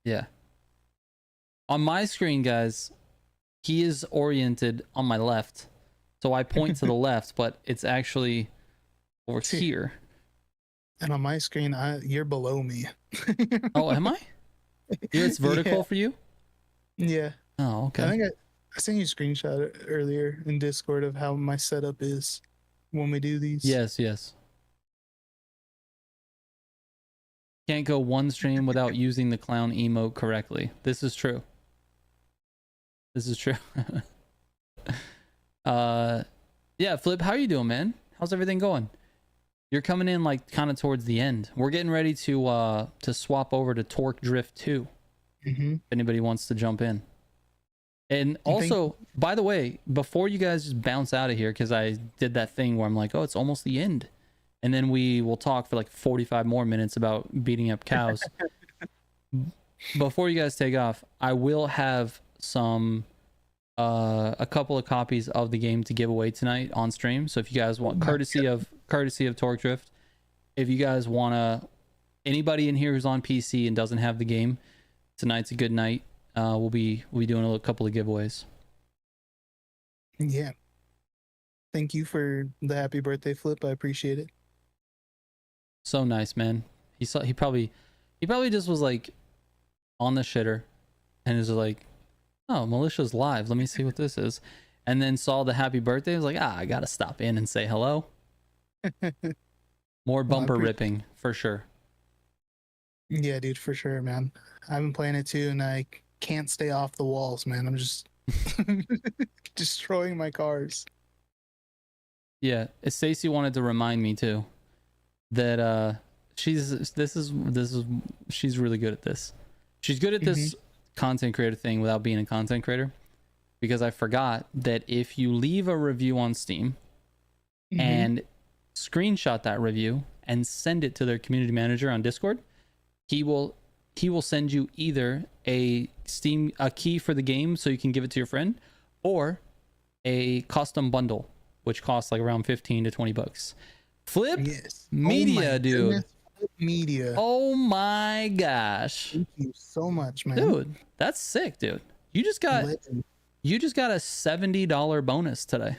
Yeah. On my screen, guys, he is oriented on my left. So I point to the left, but it's actually over here. And on my screen, you're below me. Oh, am I? It's vertical for you? Yeah. Oh, okay. I think I sent you a screenshot earlier in Discord of how my setup is when we do these. Yes, yes. Can't go one stream without using the clown emote correctly. This is true. This is true. Yeah, Flip, how are you doing, man? How's everything going? You're coming in like kind of towards the end. We're getting ready to swap over to Torque Drift 2. Mm-hmm. If anybody wants to jump in. And also, by the way, before you guys just bounce out of here, because I did that thing where I'm like, oh, it's almost the end. And then we will talk for like 45 more minutes about beating up cows. Before you guys take off, I will have some a couple of copies of the game to give away tonight on stream. So if you guys want, courtesy of Torque Drift, if you guys want to, anybody in here who's on PC and doesn't have the game, tonight's a good night. We'll be doing a couple of giveaways. Yeah. Thank you for the happy birthday, Flip. I appreciate it. So nice, man. He probably just was like on the shitter and is like, oh, Militia's live. Let me see what this is. And then saw the happy birthday. I was like, I gotta stop in and say hello. More bumper ripping for sure. Yeah, dude, for sure, man. I've been playing it too, and I can't stay off the walls, man. I'm just destroying my cars. Yeah, Stacy wanted to remind me too that she's really good at this. She's good at this content creator thing without being a content creator, because I forgot that if you leave a review on Steam and screenshot that review and send it to their community manager on Discord, he will send you either a key for the game so you can give it to your friend, or a custom bundle which costs like around 15 to 20 bucks. Flip Media, dude. Goodness, Flip Media. Oh my gosh. Thank you so much, man. Dude, that's sick, dude. You just got a $70 bonus today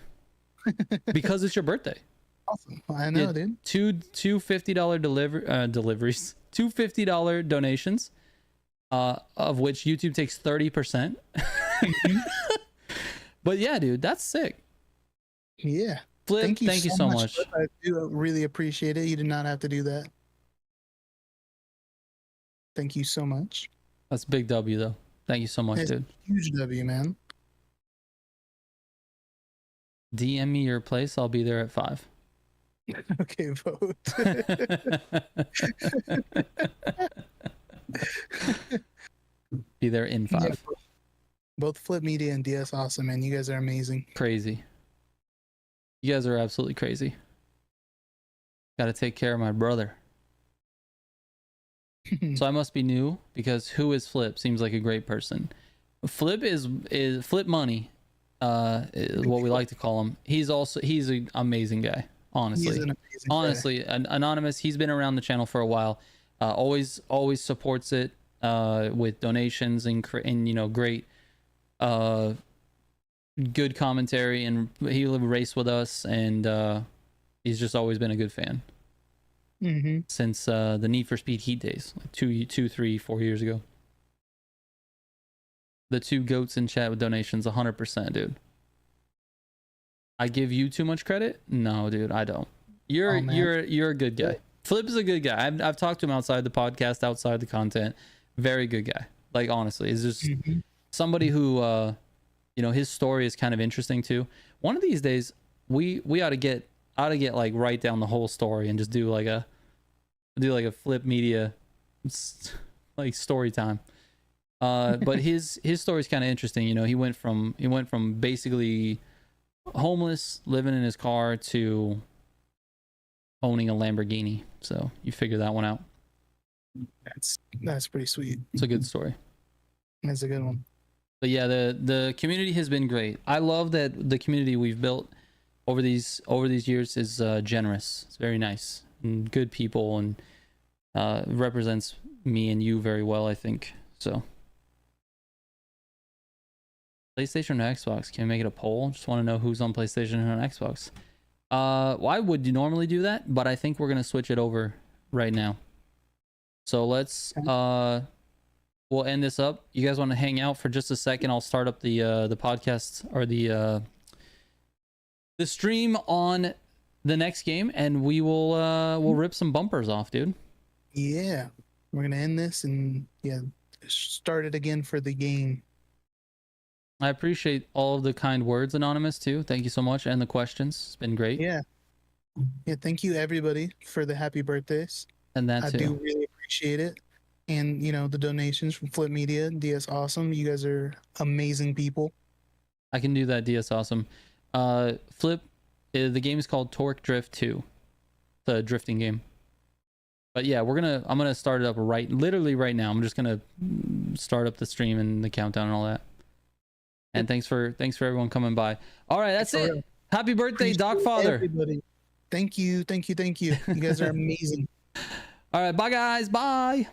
because it's your birthday. Awesome. I know, dude. Two $50 deliveries, two $50 donations, of which YouTube takes 30%. But yeah, dude, that's sick. Yeah. Flip, thank you so much. Flip. I do really appreciate it. You did not have to do that. Thank you so much. That's a big W, though. Thank you so much, dude. Huge W, man. DM me your place. I'll be there at 5. Okay, vote. Be there in 5. Yeah, both Flip Media and DS Awesome, man. You guys are amazing. Crazy. You guys are absolutely crazy. Got to take care of my brother. So I must be new, because who is Flip? Seems like a great person. Flip is Flip Money, is what we like to call him. He's an amazing guy. Honestly, Anonymous. He's been around the channel for a while. Always supports it with donations and great good commentary, and he will race with us, and he's just always been a good fan since the Need for Speed Heat days, like 2, 3, 4 years ago. The 2 goats in chat with donations, 100%, dude. I give you too much credit? No, dude, I don't. You're a good guy. Flip is a good guy. I've talked to him outside the podcast, outside the content. Very good guy. Like, honestly, he's just somebody who his story is kind of interesting too. One of these days we ought to get like write down the whole story and just do like a Flip Media like story time. But his story is kind of interesting. He went from basically homeless, living in his car, to owning a Lamborghini. So you figure that one out. That's pretty sweet. It's a good story. That's a good one. But yeah, the community has been great. I love that the community we've built over these years is generous. It's very nice and good people, and represents me and you very well, I think. So PlayStation or Xbox? Can we make it a poll? Just want to know who's on PlayStation and on Xbox. Well, I would normally do that, but I think we're gonna switch it over right now. So let's we'll end this up. You guys want to hang out for just a second? I'll start up the podcast, or the stream on the next game, and we'll rip some bumpers off, dude. Yeah, we're gonna end this and start it again for the game. I appreciate all of the kind words, Anonymous, too. Thank you so much, and the questions. It's been great. Yeah. Thank you everybody for the happy birthdays. And that too. I do really appreciate it. And the donations from Flip Media, DS Awesome. You guys are amazing people. I can do that, DS Awesome. Flip, the game is called Torque Drift 2. It's a drifting game. But yeah, I'm gonna start it up literally right now. I'm just gonna start up the stream and the countdown and all that. And thanks for everyone coming by. All right, that's it. Happy birthday, Doc Father. Everybody. Thank you. You guys are amazing. All right, bye guys. Bye.